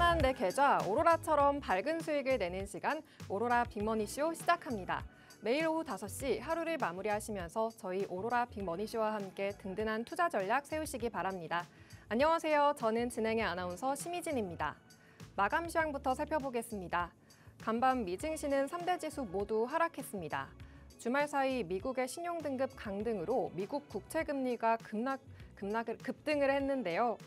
편안한 내 계좌 오로라처럼 밝은 수익을 내는 시간 오로라 빅머니쇼 시작합니다. 매일 오후 5시 하루를 마무리하시면서 저희 오로라 빅머니쇼와 함께 든든한 투자 전략 세우시기 바랍니다. 안녕하세요. 저는 진행의 아나운서 심희진입니다. 마감 시황부터 살펴보겠습니다. 간밤 미증시는 3대 지수 모두 하락했습니다. 주말 사이 미국의 신용등급 강등으로 미국 국채금리가 급등을 했는데요.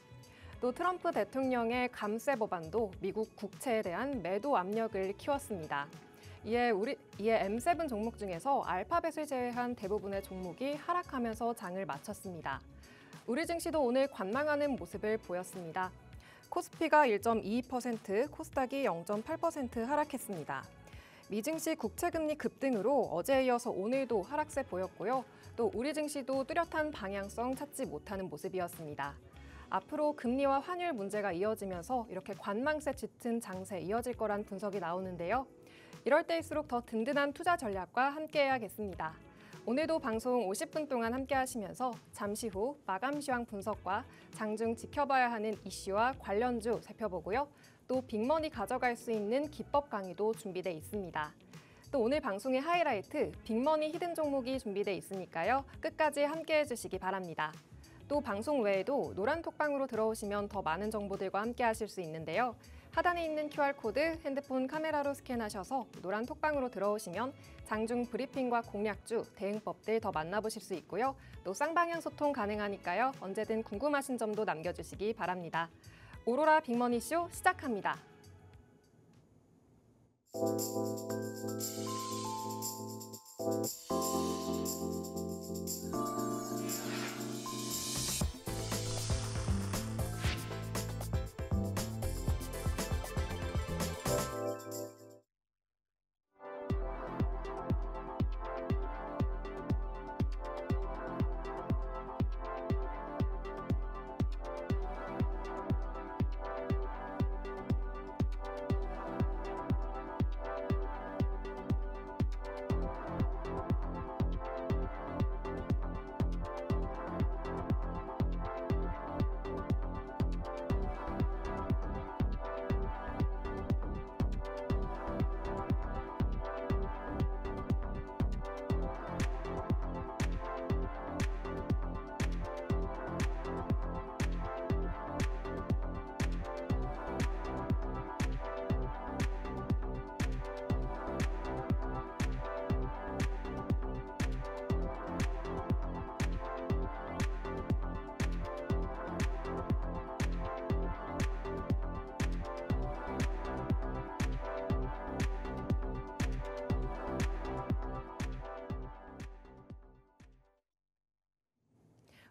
또 트럼프 대통령의 감세 법안도 미국 국채에 대한 매도 압력을 키웠습니다. 이에 M7 종목 중에서 알파벳을 제외한 대부분의 종목이 하락하면서 장을 마쳤습니다. 우리 증시도 오늘 관망하는 모습을 보였습니다. 코스피가 1.22%, 코스닥이 0.8% 하락했습니다. 미증시 국채금리 급등으로 어제에 이어서 오늘도 하락세 보였고요. 또 우리 증시도 뚜렷한 방향성 찾지 못하는 모습이었습니다. 앞으로 금리와 환율 문제가 이어지면서 이렇게 관망세 짙은 장세 이어질 거란 분석이 나오는데요. 이럴 때일수록 더 든든한 투자 전략과 함께해야겠습니다. 오늘도 방송 50분 동안 함께 하시면서 잠시 후 마감 시황 분석과 장중 지켜봐야 하는 이슈와 관련주 살펴보고요. 또 빅머니 가져갈 수 있는 기법 강의도 준비돼 있습니다. 또 오늘 방송의 하이라이트 빅머니 히든 종목이 준비돼 있으니까요. 끝까지 함께해 주시기 바랍니다. 또 방송 외에도 노란 톡방으로 들어오시면 더 많은 정보들과 함께 하실 수 있는데요. 하단에 있는 QR코드 핸드폰 카메라로 스캔하셔서 노란 톡방으로 들어오시면 장중 브리핑과 공략주, 대응법들 더 만나보실 수 있고요. 또 쌍방향 소통 가능하니까요. 언제든 궁금하신 점도 남겨주시기 바랍니다. 오로라 빅머니쇼 시작합니다.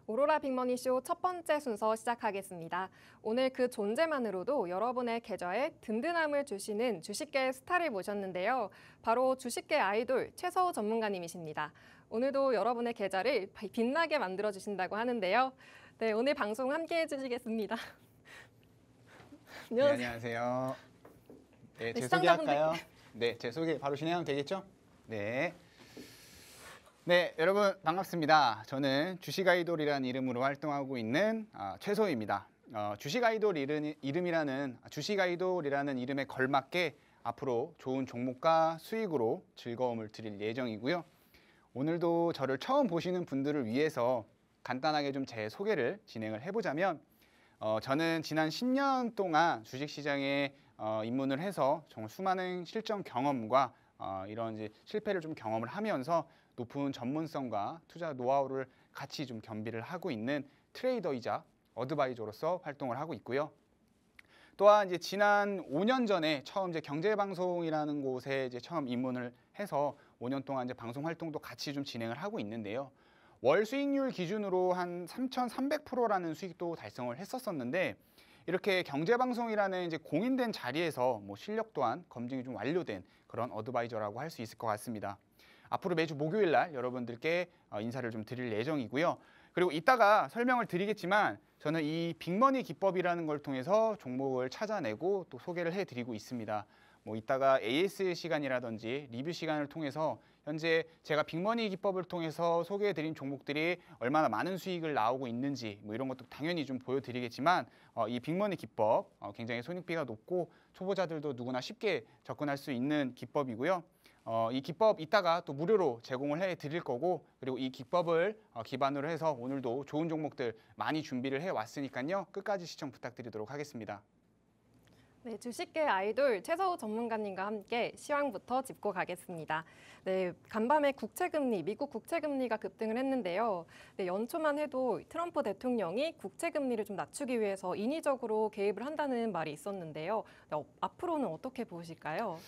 오로라 빅머니쇼 첫 번째 순서 시작하겠습니다. 오늘 그 존재만으로도 여러분의 계좌에 든든함을 주시는 주식계의 스타를 모셨는데요. 바로 주식계 아이돌 최서우 전문가님이십니다. 오늘도 여러분의 계좌를 빛나게 만들어주신다고 하는데요. 네, 오늘 방송 함께해 주시겠습니다. 네, 안녕하세요. 네, 제 소개할까요? 네, 제 소개 바로 진행하면 되겠죠? 네. 네, 여러분 반갑습니다. 저는 주식 아이돌이라는 이름으로 활동하고 있는 최소희입니다. 주식 아이돌이라는 이름에 걸맞게 앞으로 좋은 종목과 수익으로 즐거움을 드릴 예정이고요. 오늘도 저를 처음 보시는 분들을 위해서 간단하게 좀 제 소개를 진행을 해보자면 저는 지난 10년 동안 주식시장에 입문을 해서 정말 수많은 실전 경험과 이런 이제 실패를 좀 경험을 하면서 높은 전문성과 투자 노하우를 같이 좀 겸비를 하고 있는 트레이더이자 어드바이저로서 활동을 하고 있고요. 또한 이제 지난 5년 전에 처음 이제 경제방송이라는 곳에 이제 처음 입문을 해서 5년 동안 이제 방송 활동도 같이 좀 진행을 하고 있는데요. 월 수익률 기준으로 한 3,300%라는 수익도 달성을 했었었는데 이렇게 경제방송이라는 이제 공인된 자리에서 뭐 실력 또한 검증이 좀 완료된 그런 어드바이저라고 할 수 있을 것 같습니다. 앞으로 매주 목요일 날 여러분들께 인사를 좀 드릴 예정이고요. 그리고 이따가 설명을 드리겠지만 저는 이 빅머니 기법이라는 걸 통해서 종목을 찾아내고 또 소개를 해드리고 있습니다. 뭐 이따가 AS 시간이라든지 리뷰 시간을 통해서 현재 제가 빅머니 기법을 통해서 소개해드린 종목들이 얼마나 많은 수익을 나오고 있는지 뭐 이런 것도 당연히 좀 보여드리겠지만 이 빅머니 기법 굉장히 손익비가 높고 초보자들도 누구나 쉽게 접근할 수 있는 기법이고요. 이 기법 이따가 또 무료로 제공을 해드릴 거고, 그리고 이 기법을 기반으로 해서 오늘도 좋은 종목들 많이 준비를 해왔으니까요. 끝까지 시청 부탁드리도록 하겠습니다. 네, 주식계 아이돌 최서우 전문가님과 함께 시황부터 짚고 가겠습니다. 네, 간밤에 국채금리, 미국 국채금리가 급등을 했는데요. 네, 연초만 해도 트럼프 대통령이 국채금리를 좀 낮추기 위해서 인위적으로 개입을 한다는 말이 있었는데요. 네, 앞으로는 어떻게 보실까요?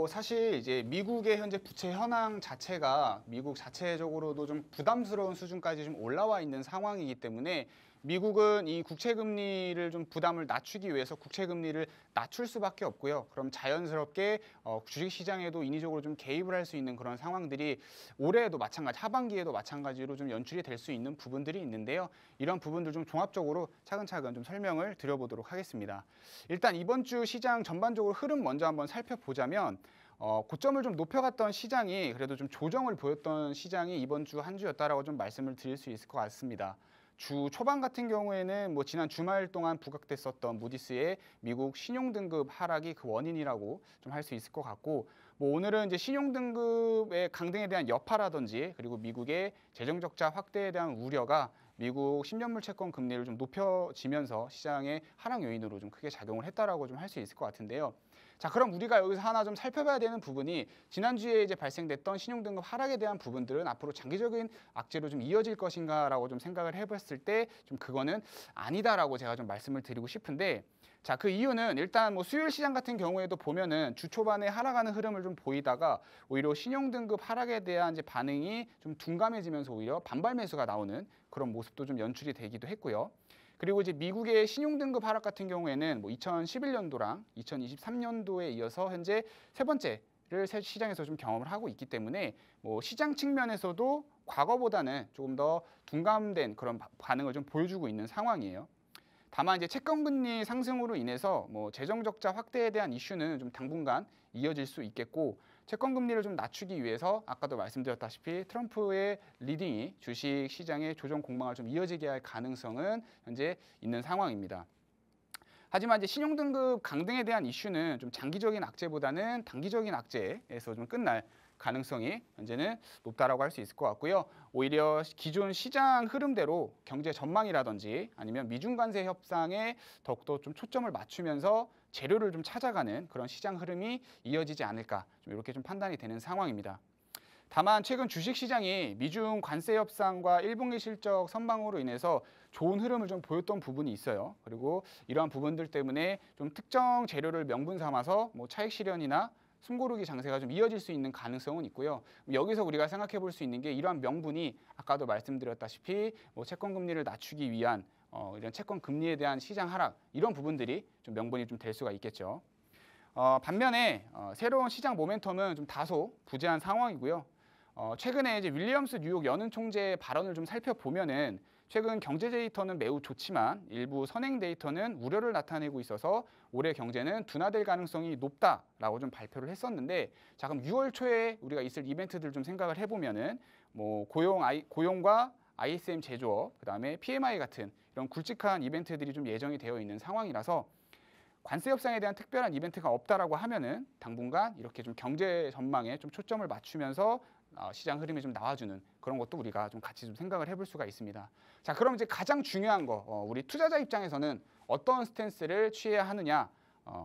사실 이제 미국의 현재 부채 현황 자체가 미국 자체적으로도 좀 부담스러운 수준까지 좀 올라와 있는 상황이기 때문에 미국은 이 국채 금리를 좀 부담을 낮추기 위해서 국채 금리를 낮출 수밖에 없고요. 그럼 자연스럽게 주식 시장에도 인위적으로 좀 개입을 할 수 있는 그런 상황들이 올해에도 마찬가지, 하반기에도 마찬가지로 좀 연출이 될 수 있는 부분들이 있는데요. 이런 부분들 좀 종합적으로 차근차근 좀 설명을 드려보도록 하겠습니다. 일단 이번 주 시장 전반적으로 흐름 먼저 한번 살펴보자면 고점을 좀 높여갔던 시장이 그래도 좀 조정을 보였던 시장이 이번 주 한 주였다라고 좀 말씀을 드릴 수 있을 것 같습니다. 주 초반 같은 경우에는 뭐 지난 주말 동안 부각됐었던 무디스의 미국 신용등급 하락이 그 원인이라고 좀 할 수 있을 것 같고, 뭐 오늘은 이제 신용등급의 강등에 대한 여파라든지 그리고 미국의 재정적자 확대에 대한 우려가 미국 10년물 채권 금리를 좀 높여지면서 시장의 하락 요인으로 좀 크게 작용을 했다라고 좀 할 수 있을 것 같은데요. 자, 그럼 우리가 여기서 하나 좀 살펴봐야 되는 부분이 지난주에 이제 발생됐던 신용등급 하락에 대한 부분들은 앞으로 장기적인 악재로 좀 이어질 것인가라고 좀 생각을 해봤을 때 좀 그거는 아니다라고 제가 좀 말씀을 드리고 싶은데, 자, 그 이유는 일단 뭐 수요일 시장 같은 경우에도 보면은 주 초반에 하락하는 흐름을 좀 보이다가 오히려 신용등급 하락에 대한 이제 반응이 좀 둔감해지면서 오히려 반발 매수가 나오는 그런 모습도 좀 연출이 되기도 했고요. 그리고 이제 미국의 신용등급 하락 같은 경우에는 뭐 2011년도랑 2023년도에 이어서 현재 세 번째를 시장에서 좀 경험을 하고 있기 때문에 뭐 시장 측면에서도 과거보다는 조금 더 둔감된 그런 반응을 좀 보여주고 있는 상황이에요. 다만 이제 채권금리 상승으로 인해서 뭐 재정적자 확대에 대한 이슈는 좀 당분간 이어질 수 있겠고, 채권금리를 좀 낮추기 위해서 아까도 말씀드렸다시피 트럼프의 리딩이 주식 시장의 조정 공방을 좀 이어지게 할 가능성은 현재 있는 상황입니다. 하지만 이제 신용등급 강등에 대한 이슈는 좀 장기적인 악재보다는 단기적인 악재에서 좀 끝날 가능성이 현재는 높다라고 할 수 있을 것 같고요. 오히려 기존 시장 흐름대로 경제 전망이라든지 아니면 미중 관세 협상에 더욱더 좀 초점을 맞추면서 재료를 좀 찾아가는 그런 시장 흐름이 이어지지 않을까, 좀 이렇게 좀 판단이 되는 상황입니다. 다만 최근 주식 시장이 미중 관세 협상과 1분기 실적 선방으로 인해서 좋은 흐름을 좀 보였던 부분이 있어요. 그리고 이러한 부분들 때문에 좀 특정 재료를 명분 삼아서 뭐 차익 실현이나 숨고르기 장세가 좀 이어질 수 있는 가능성은 있고요. 여기서 우리가 생각해 볼 수 있는 게 이러한 명분이 아까도 말씀드렸다시피 뭐 채권 금리를 낮추기 위한 이런 채권 금리에 대한 시장 하락, 이런 부분들이 좀 명분이 좀 될 수가 있겠죠. 반면에 새로운 시장 모멘텀은 좀 다소 부재한 상황이고요. 최근에 이제 윌리엄스 뉴욕 연은 총재의 발언을 좀 살펴보면은 최근 경제 데이터는 매우 좋지만 일부 선행 데이터는 우려를 나타내고 있어서 올해 경제는 둔화될 가능성이 높다라고 좀 발표를 했었는데, 자, 그럼 6월 초에 우리가 있을 이벤트들 좀 생각을 해보면은 뭐 고용과 ISM 제조업, 그다음에 PMI 같은 이런 굵직한 이벤트들이 좀 예정이 되어 있는 상황이라서 관세 협상에 대한 특별한 이벤트가 없다라고 하면은 당분간 이렇게 좀 경제 전망에 좀 초점을 맞추면서 시장 흐름이 좀 나와주는 그런 것도 우리가 좀 같이 좀 생각을 해볼 수가 있습니다. 자, 그럼 이제 가장 중요한 거, 우리 투자자 입장에서는 어떤 스탠스를 취해야 하느냐?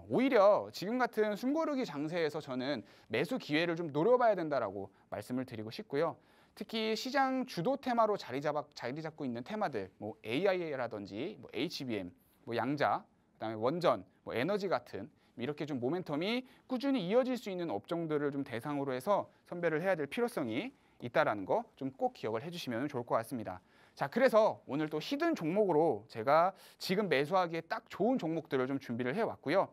오히려 지금 같은 숨고르기 장세에서 저는 매수 기회를 좀 노려봐야 된다라고 말씀을 드리고 싶고요. 특히 시장 주도 테마로 자리 잡고 있는 테마들, 뭐 AI라든지 뭐 HBM, 뭐 양자, 그다음에 원전, 뭐 에너지 같은 이렇게 좀 모멘텀이 꾸준히 이어질 수 있는 업종들을 좀 대상으로 해서 선별을 해야 될 필요성이 있다라는 거 좀 꼭 기억을 해주시면 좋을 것 같습니다. 자, 그래서 오늘 또 히든 종목으로 제가 지금 매수하기에 딱 좋은 종목들을 좀 준비를 해왔고요.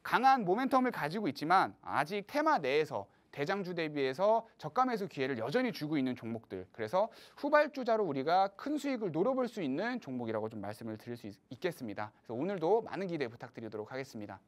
강한 모멘텀을 가지고 있지만 아직 테마 내에서 대장주 대비해서 저가 매수 기회를 여전히 주고 있는 종목들, 그래서 후발주자로 우리가 큰 수익을 노려볼 수 있는 종목이라고 좀 말씀을 드릴 수 있겠습니다. 그래서 오늘도 많은 기대 부탁드리도록 하겠습니다.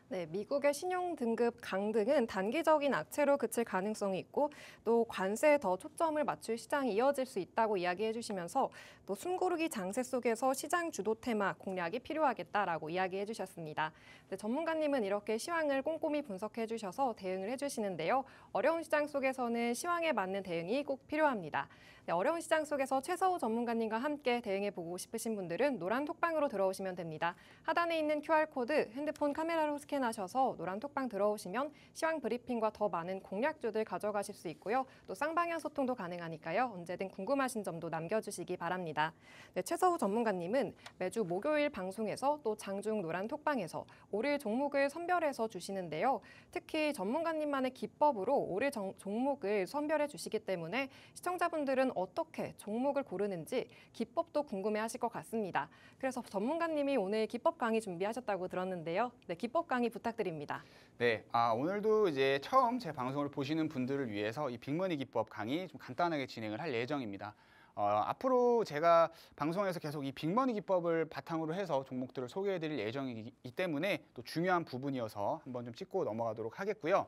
네, 미국의 신용 등급 강등은 단기적인 악재로 그칠 가능성이 있고 또 관세에 더 초점을 맞출 시장이 이어질 수 있다고 이야기해 주시면서 또 숨고르기 장세 속에서 시장 주도 테마 공략이 필요하겠다라고 이야기해 주셨습니다. 네, 전문가님은 이렇게 시황을 꼼꼼히 분석해 주셔서 대응을 해 주시는데요. 어려운 시장 속에서는 시황에 맞는 대응이 꼭 필요합니다. 네, 어려운 시장 속에서 최서우 전문가님과 함께 대응해보고 싶으신 분들은 노란 톡방으로 들어오시면 됩니다. 하단에 있는 QR코드 핸드폰 카메라로 스캔하셔서 노란 톡방 들어오시면 시황 브리핑과 더 많은 공략주들 가져가실 수 있고요. 또 쌍방향 소통도 가능하니까요. 언제든 궁금하신 점도 남겨주시기 바랍니다. 네, 최서우 전문가님은 매주 목요일 방송에서 또 장중 노란 톡방에서 오를 종목을 선별해서 주시는데요. 특히 전문가님만의 기법으로 오를 종목을 선별해 주시기 때문에 시청자분들은 어떻게 종목을 고르는지 기법도 궁금해하실 것 같습니다. 그래서 전문가님이 오늘 기법 강의 준비하셨다고 들었는데요. 네, 기법 강의 부탁드립니다. 네, 오늘도 이제 처음 제 방송을 보시는 분들을 위해서 이 빅머니 기법 강의 좀 간단하게 진행을 할 예정입니다. 앞으로 제가 방송에서 계속 이 빅머니 기법을 바탕으로 해서 종목들을 소개해드릴 예정이기 때문에 또 중요한 부분이어서 한번 좀 짚고 넘어가도록 하겠고요.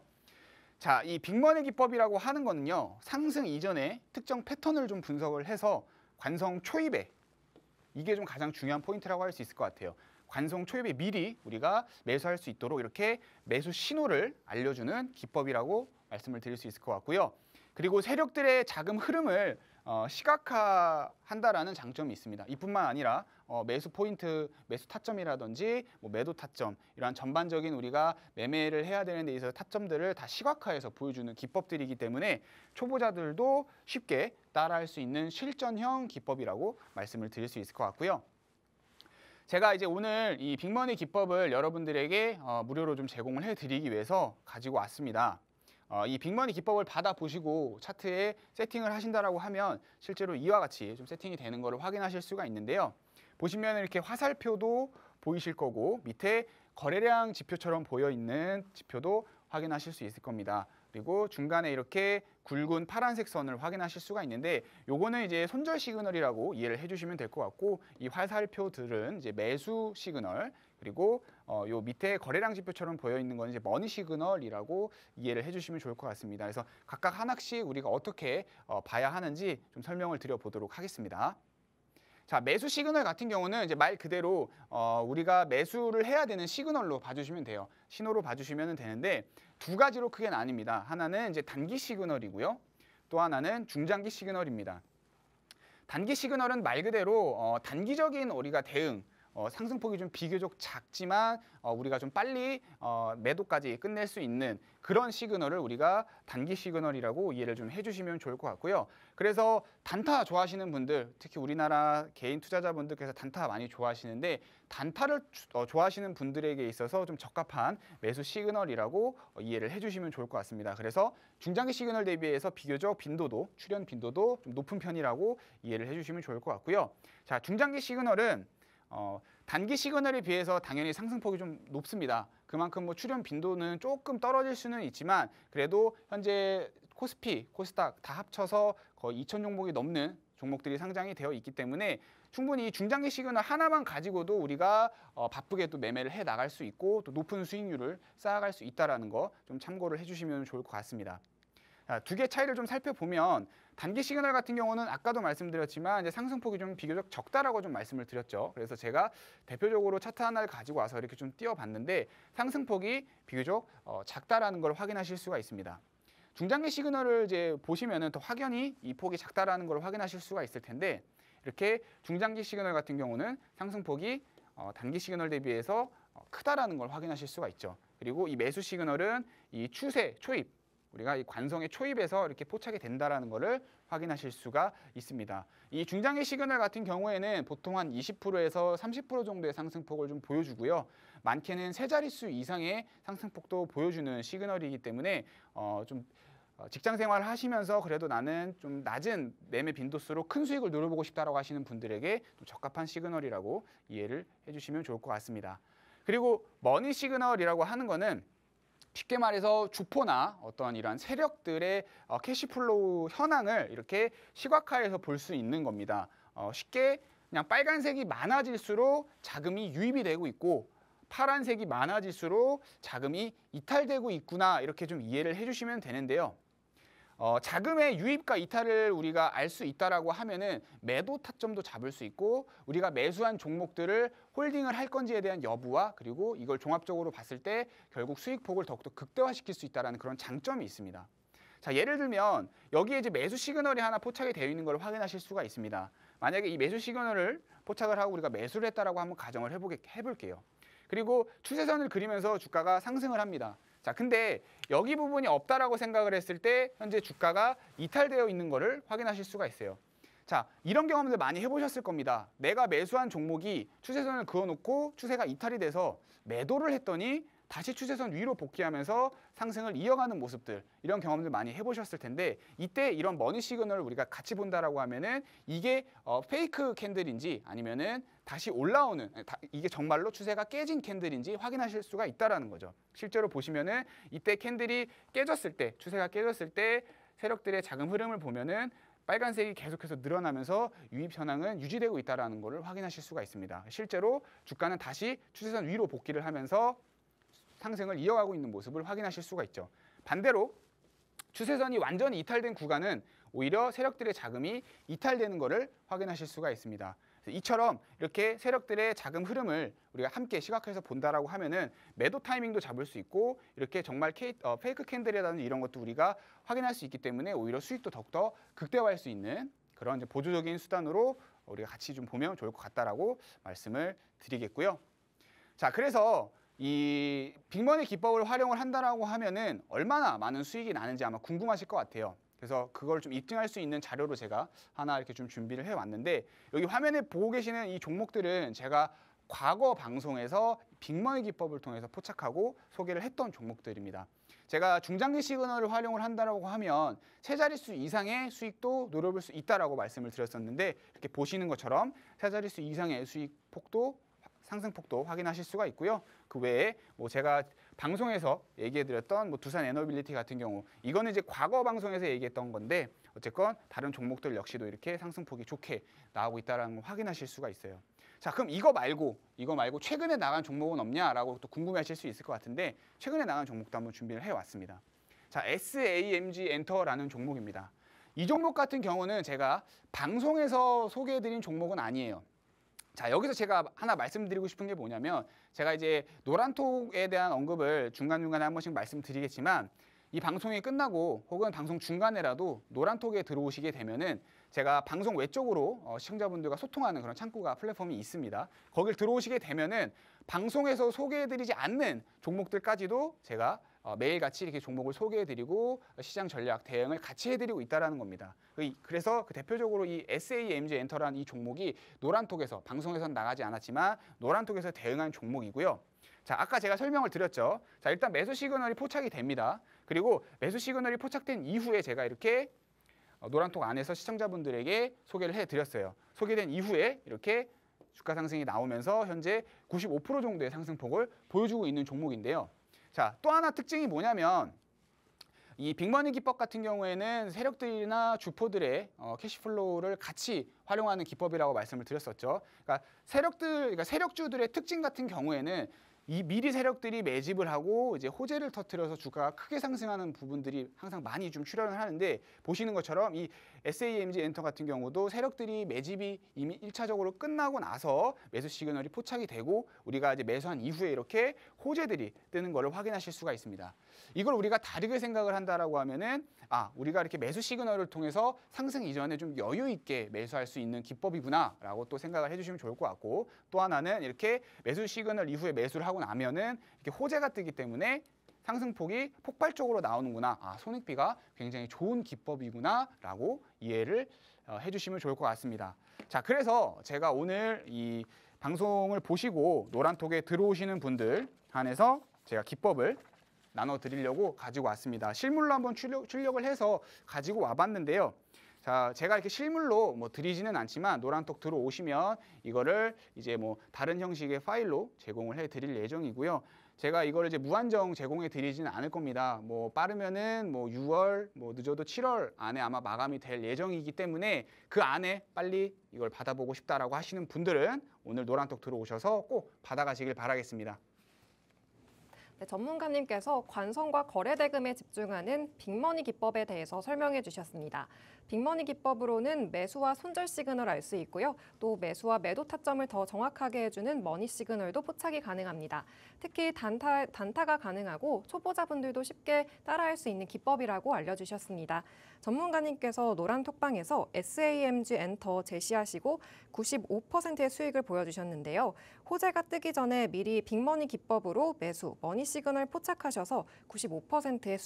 자, 이 빅머니 기법이라고 하는 거는요, 상승 이전에 특정 패턴을 좀 분석을 해서 관성 초입에, 이게 좀 가장 중요한 포인트라고 할 수 있을 것 같아요. 관성 초입에 미리 우리가 매수할 수 있도록 이렇게 매수 신호를 알려주는 기법이라고 말씀을 드릴 수 있을 것 같고요. 그리고 세력들의 자금 흐름을 시각화한다라는 장점이 있습니다. 이뿐만 아니라 매수 포인트, 매수 타점이라든지 뭐 매도 타점, 이러한 전반적인 우리가 매매를 해야 되는 데 있어서 타점들을 다 시각화해서 보여주는 기법들이기 때문에 초보자들도 쉽게 따라할 수 있는 실전형 기법이라고 말씀을 드릴 수 있을 것 같고요. 제가 이제 오늘 이 빅머니 기법을 여러분들에게 무료로 좀 제공을 해드리기 위해서 가지고 왔습니다. 이 빅머니 기법을 받아보시고 차트에 세팅을 하신다라고 하면 실제로 이와 같이 좀 세팅이 되는 것을 확인하실 수가 있는데요. 보시면 이렇게 화살표도 보이실 거고 밑에 거래량 지표처럼 보여 있는 지표도 확인하실 수 있을 겁니다. 그리고 중간에 이렇게 굵은 파란색 선을 확인하실 수가 있는데 요거는 이제 손절 시그널이라고 이해를 해주시면 될 것 같고, 이 화살표들은 이제 매수 시그널, 그리고 요 밑에 거래량 지표처럼 보여 있는 건 이제 머니 시그널이라고 이해를 해주시면 좋을 것 같습니다. 그래서 각각 하나씩 우리가 어떻게 봐야 하는지 좀 설명을 드려보도록 하겠습니다. 자, 매수 시그널 같은 경우는 이제 말 그대로 우리가 매수를 해야 되는 시그널로 봐주시면 돼요. 신호로 봐주시면 되는데 두 가지로 크게 나뉩니다. 하나는 이제 단기 시그널이고요. 또 하나는 중장기 시그널입니다. 단기 시그널은 말 그대로 단기적인 우리가 대응, 상승폭이 좀 비교적 작지만 우리가 좀 빨리 매도까지 끝낼 수 있는 그런 시그널을 우리가 단기 시그널이라고 이해를 좀 해주시면 좋을 것 같고요. 그래서 단타 좋아하시는 분들, 특히 우리나라 개인 투자자분들께서 단타 많이 좋아하시는데 단타를 좋아하시는 분들에게 있어서 좀 적합한 매수 시그널이라고 이해를 해주시면 좋을 것 같습니다. 그래서 중장기 시그널 대비해서 비교적 빈도도, 출현 빈도도 좀 높은 편이라고 이해를 해주시면 좋을 것 같고요. 자, 중장기 시그널은 단기 시그널에 비해서 당연히 상승폭이 좀 높습니다. 그만큼 뭐 출현 빈도는 조금 떨어질 수는 있지만 그래도 현재 코스피, 코스닥 다 합쳐서 거의 2,000 종목이 넘는 종목들이 상장이 되어 있기 때문에 충분히 중장기 시그널 하나만 가지고도 우리가 바쁘게 또 매매를 해 나갈 수 있고 또 높은 수익률을 쌓아갈 수 있다는 거 좀 참고를 해주시면 좋을 것 같습니다. 두 개 차이를 좀 살펴보면 단기 시그널 같은 경우는 아까도 말씀드렸지만 이제 상승폭이 좀 비교적 적다라고 좀 말씀을 드렸죠. 그래서 제가 대표적으로 차트 하나를 가지고 와서 이렇게 좀 띄워봤는데 상승폭이 비교적 작다라는 걸 확인하실 수가 있습니다. 중장기 시그널을 이제 보시면은 더 확연히 이 폭이 작다라는 걸 확인하실 수가 있을 텐데 이렇게 중장기 시그널 같은 경우는 상승폭이 단기 시그널 대비해서 크다라는 걸 확인하실 수가 있죠. 그리고 이 매수 시그널은 이 추세, 초입, 우리가 이 관성의 초입에서 이렇게 포착이 된다라는 것을 확인하실 수가 있습니다. 이 중장기 시그널 같은 경우에는 보통 한 20%에서 30% 정도의 상승폭을 좀 보여주고요. 많게는 세 자릿수 이상의 상승폭도 보여주는 시그널이기 때문에 좀 직장 생활을 하시면서 그래도 나는 좀 낮은 매매 빈도수로 큰 수익을 누려보고 싶다라고 하시는 분들에게 좀 적합한 시그널이라고 이해를 해주시면 좋을 것 같습니다. 그리고 머니 시그널이라고 하는 거는 쉽게 말해서 주포나 어떤 이러한 세력들의 캐시플로우 현황을 이렇게 시각화해서 볼 수 있는 겁니다. 쉽게 그냥 빨간색이 많아질수록 자금이 유입이 되고 있고 파란색이 많아질수록 자금이 이탈되고 있구나 이렇게 좀 이해를 해주시면 되는데요. 자금의 유입과 이탈을 우리가 알 수 있다라고 하면은 매도 타점도 잡을 수 있고 우리가 매수한 종목들을 홀딩을 할 건지에 대한 여부와 그리고 이걸 종합적으로 봤을 때 결국 수익폭을 더욱더 극대화시킬 수 있다는 그런 장점이 있습니다. 자, 예를 들면 여기에 이제 매수 시그널이 하나 포착이 되어 있는 걸 확인하실 수가 있습니다. 만약에 이 매수 시그널을 포착을 하고 우리가 매수를 했다라고 한번 가정을 해볼게요. 그리고 추세선을 그리면서 주가가 상승을 합니다. 자, 근데 여기 부분이 없다라고 생각을 했을 때 현재 주가가 이탈되어 있는 것을 확인하실 수가 있어요. 자, 이런 경험들 많이 해보셨을 겁니다. 내가 매수한 종목이 추세선을 그어놓고 추세가 이탈이 돼서 매도를 했더니 다시 추세선 위로 복귀하면서 상승을 이어가는 모습들, 이런 경험들 많이 해보셨을 텐데 이때 이런 머니 시그널을 우리가 같이 본다라고 하면은 이게 페이크 캔들인지 아니면은 다시 올라오는, 이게 정말로 추세가 깨진 캔들인지 확인하실 수가 있다라는 거죠. 실제로 보시면은 이때 캔들이 깨졌을 때, 추세가 깨졌을 때 세력들의 자금 흐름을 보면은 빨간색이 계속해서 늘어나면서 유입 현황은 유지되고 있다라는 것을 확인하실 수가 있습니다. 실제로 주가는 다시 추세선 위로 복귀를 하면서 상승을 이어가고 있는 모습을 확인하실 수가 있죠. 반대로 추세선이 완전히 이탈된 구간은 오히려 세력들의 자금이 이탈되는 것을 확인하실 수가 있습니다. 이처럼 이렇게 세력들의 자금 흐름을 우리가 함께 시각해서 본다라고 하면은 매도 타이밍도 잡을 수 있고 이렇게 정말 페이크 캔들이라는 이런 것도 우리가 확인할 수 있기 때문에 오히려 수익도 더욱더 극대화할 수 있는 그런 이제 보조적인 수단으로 우리가 같이 좀 보면 좋을 것 같다라고 말씀을 드리겠고요. 자, 그래서 이 빅머니 기법을 활용을 한다라고 하면은 얼마나 많은 수익이 나는지 아마 궁금하실 것 같아요. 그래서 그걸 좀 입증할 수 있는 자료로 제가 하나 이렇게 좀 준비를 해왔는데 여기 화면에 보고 계시는 이 종목들은 제가 과거 방송에서 빅머니 기법을 통해서 포착하고 소개를 했던 종목들입니다. 제가 중장기 시그널을 활용을 한다라고 하면 세 자릿수 이상의 수익도 노려볼 수 있다라고 말씀을 드렸었는데 이렇게 보시는 것처럼 세 자릿수 이상의 수익 폭도 상승폭도 확인하실 수가 있고요. 그 외에 뭐 제가 방송에서 얘기해드렸던 뭐 두산 에너빌리티 같은 경우 이거는 이제 과거 방송에서 얘기했던 건데 어쨌건 다른 종목들 역시도 이렇게 상승폭이 좋게 나오고 있다는 걸 확인하실 수가 있어요. 자, 그럼 이거 말고 최근에 나간 종목은 없냐라고 또 궁금해하실 수 있을 것 같은데 최근에 나간 종목도 한번 준비를 해왔습니다. 자, SAMG 엔터라는 종목입니다. 이 종목 같은 경우는 제가 방송에서 소개해드린 종목은 아니에요. 자, 여기서 제가 하나 말씀드리고 싶은 게 뭐냐면 제가 이제 노란톡에 대한 언급을 중간중간에 한 번씩 말씀드리겠지만 이 방송이 끝나고 혹은 방송 중간에라도 노란톡에 들어오시게 되면은 제가 방송 외적으로 시청자분들과 소통하는 그런 창구가 플랫폼이 있습니다. 거길 들어오시게 되면은 방송에서 소개해드리지 않는 종목들까지도 제가 매일같이 이렇게 종목을 소개해드리고 시장 전략 대응을 같이 해드리고 있다는 겁니다. 그래서 대표적으로 이 SAMG 엔터라는 이 종목이 노란톡에서 방송에서는 나가지 않았지만 노란톡에서 대응한 종목이고요. 자, 아까 제가 설명을 드렸죠. 자, 일단 매수 시그널이 포착이 됩니다. 그리고 매수 시그널이 포착된 이후에 제가 이렇게 노란톡 안에서 시청자분들에게 소개를 해드렸어요. 소개된 이후에 이렇게 주가 상승이 나오면서 현재 95% 정도의 상승폭을 보여주고 있는 종목인데요. 자, 또 하나 특징이 뭐냐면 이 빅머니 기법 같은 경우에는 세력들이나 주포들의 캐시플로우를 같이 활용하는 기법이라고 말씀을 드렸었죠. 그러니까 세력주들의 특징 같은 경우에는 이 미리 세력들이 매집을 하고 이제 호재를 터뜨려서 주가가 크게 상승하는 부분들이 항상 많이 좀 출현을 하는데 보시는 것처럼 이 SAMG 엔터 같은 경우도 세력들이 매집이 이미 1차적으로 끝나고 나서 매수 시그널이 포착이 되고 우리가 이제 매수한 이후에 이렇게 호재들이 뜨는 것을 확인하실 수가 있습니다. 이걸 우리가 다르게 생각을 한다라고 하면은 우리가 이렇게 매수 시그널을 통해서 상승 이전에 좀 여유 있게 매수할 수 있는 기법이구나라고 또 생각을 해주시면 좋을 것 같고 또 하나는 이렇게 매수 시그널 이후에 매수를 하고 나면은 이렇게 호재가 뜨기 때문에 상승폭이 폭발적으로 나오는구나. 손익비가 굉장히 좋은 기법이구나라고 이해를 해주시면 좋을 것 같습니다. 자, 그래서 제가 오늘 이 방송을 보시고 노란톡에 들어오시는 분들 한해서 제가 기법을 나눠드리려고 가지고 왔습니다. 실물로 한번 출력을 해서 가지고 와봤는데요. 자, 제가 이렇게 실물로 드리지는 않지만 노란톡 들어오시면 이거를 이제 다른 형식의 파일로 제공을 해드릴 예정이고요. 제가 이거를 이제 무한정 제공해 드리지는 않을 겁니다. 빠르면은 6월, 늦어도 7월 안에 아마 마감이 될 예정이기 때문에 그 안에 빨리 이걸 받아보고 싶다라고 하시는 분들은 오늘 노란톡 들어오셔서 꼭 받아가시길 바라겠습니다. 네, 전문가님께서 관성과 거래 대금에 집중하는 빅머니 기법에 대해서 설명해 주셨습니다. 빅머니 기법으로는 매수와 손절 시그널을 알 수 있고요. 또 매수와 매도 타점을 더 정확하게 해주는 머니 시그널도 포착이 가능합니다. 특히 단타가 가능하고 초보자분들도 쉽게 따라할 수 있는 기법이라고 알려주셨습니다. 전문가님께서 노란 톡방에서 SAMG 엔터 제시하시고 95%의 수익을 보여주셨는데요. 호재가 뜨기 전에 미리 빅머니 기법으로 매수, 머니 시그널 포착하셔서 95%의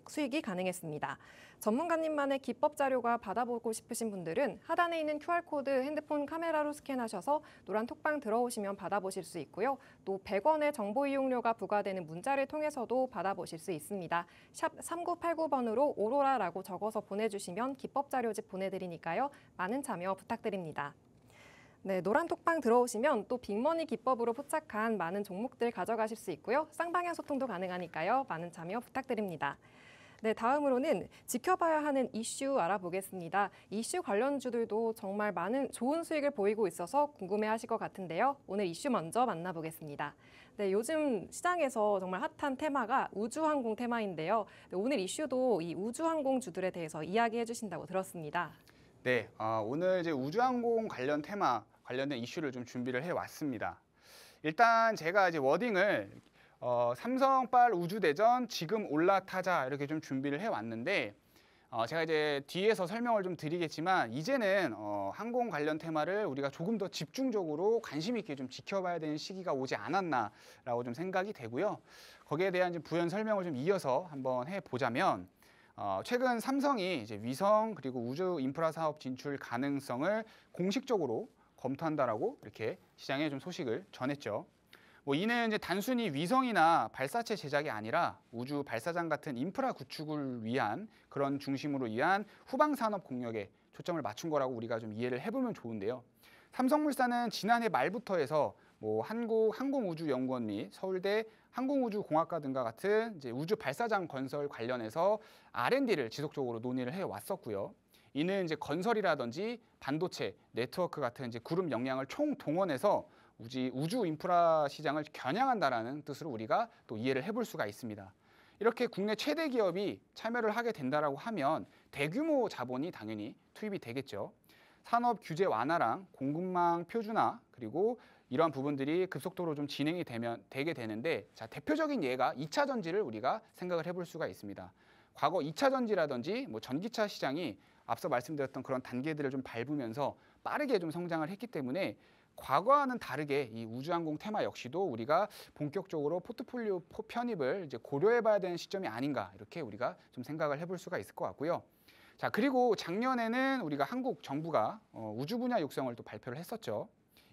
수익이 가능했습니다. 전문가님만의 기법 자료가 받아보고 싶으신 분들은 하단에 있는 QR코드 핸드폰 카메라로 스캔하셔서 노란 톡방 들어오시면 받아보실 수 있고요. 또 100원의 정보 이용료가 부과되는 문자를 통해서도 받아보실 수 있습니다. 샵 3989번으로 오로라라고 적어서 보내주시면 기법 자료집 보내드리니까요. 많은 참여 부탁드립니다. 네, 노란 톡방 들어오시면 또 빅머니 기법으로 포착한 많은 종목들 가져가실 수 있고요. 쌍방향 소통도 가능하니까요. 많은 참여 부탁드립니다. 네, 다음으로는 지켜봐야 하는 이슈 알아보겠습니다. 이슈 관련주들도 정말 많은 좋은 수익을 보이고 있어서 궁금해하실 것 같은데요. 오늘 이슈 먼저 만나보겠습니다. 네, 요즘 시장에서 정말 핫한 테마가 우주항공 테마인데요. 네, 오늘 이슈도 이 우주항공주들에 대해서 이야기해 주신다고 들었습니다. 네, 오늘 이제 우주항공 관련 테마 관련된 이슈를 좀 준비를 해왔습니다. 일단 제가 이제 워딩을 삼성빨 우주대전 지금 올라타자 이렇게 좀 준비를 해왔는데 제가 이제 뒤에서 설명을 좀 드리겠지만 이제는 항공 관련 테마를 우리가 조금 더 집중적으로 관심 있게 좀 지켜봐야 되는 시기가 오지 않았나라고 좀 생각이 되고요. 거기에 대한 좀 부연 설명을 좀 이어서 한번 해보자면 최근 삼성이 이제 위성 그리고 우주 인프라 사업 진출 가능성을 공식적으로 검토한다라고 이렇게 시장에 좀 소식을 전했죠. 이는 이제 단순히 위성이나 발사체 제작이 아니라 우주 발사장 같은 인프라 구축을 위한 그런 중심으로 위한 후방 산업 공략에 초점을 맞춘 거라고 우리가 좀 이해를 해보면 좋은데요. 삼성물산은 지난해 말부터 해서 한국항공우주연구원 및 서울대 항공우주공학과 등과 같은 이제 우주 발사장 건설 관련해서 R&D를 지속적으로 논의를 해왔었고요. 이는 이제 건설이라든지 반도체, 네트워크 같은 이제 그룹 역량을 총동원해서 우주 인프라 시장을 겨냥한다라는 뜻으로 우리가 또 이해를 해볼 수가 있습니다. 이렇게 국내 최대 기업이 참여를 하게 된다라고 하면 대규모 자본이 당연히 투입이 되겠죠. 산업 규제 완화랑 공급망 표준화 그리고 이러한 부분들이 급속도로 좀 진행이 되게 되는데 자, 대표적인 예가 2차 전지를 우리가 생각을 해볼 수가 있습니다. 과거 2차 전지라든지 전기차 시장이 앞서 말씀드렸던 그런 단계들을 좀 밟으면서 빠르게 좀 성장을 했기 때문에 과거와는 다르게 이 우주항공 테마 역시도 우리가 본격적으로 포트폴리오 편입을 이제 고려해봐야 되는 시점이 아닌가 이렇게 우리가 좀 생각을 해볼 수가 있을 것 같고요. 자, 그리고 작년에는 우리가 한국 정부가 우주 분야 육성을 또 발표를 했었죠.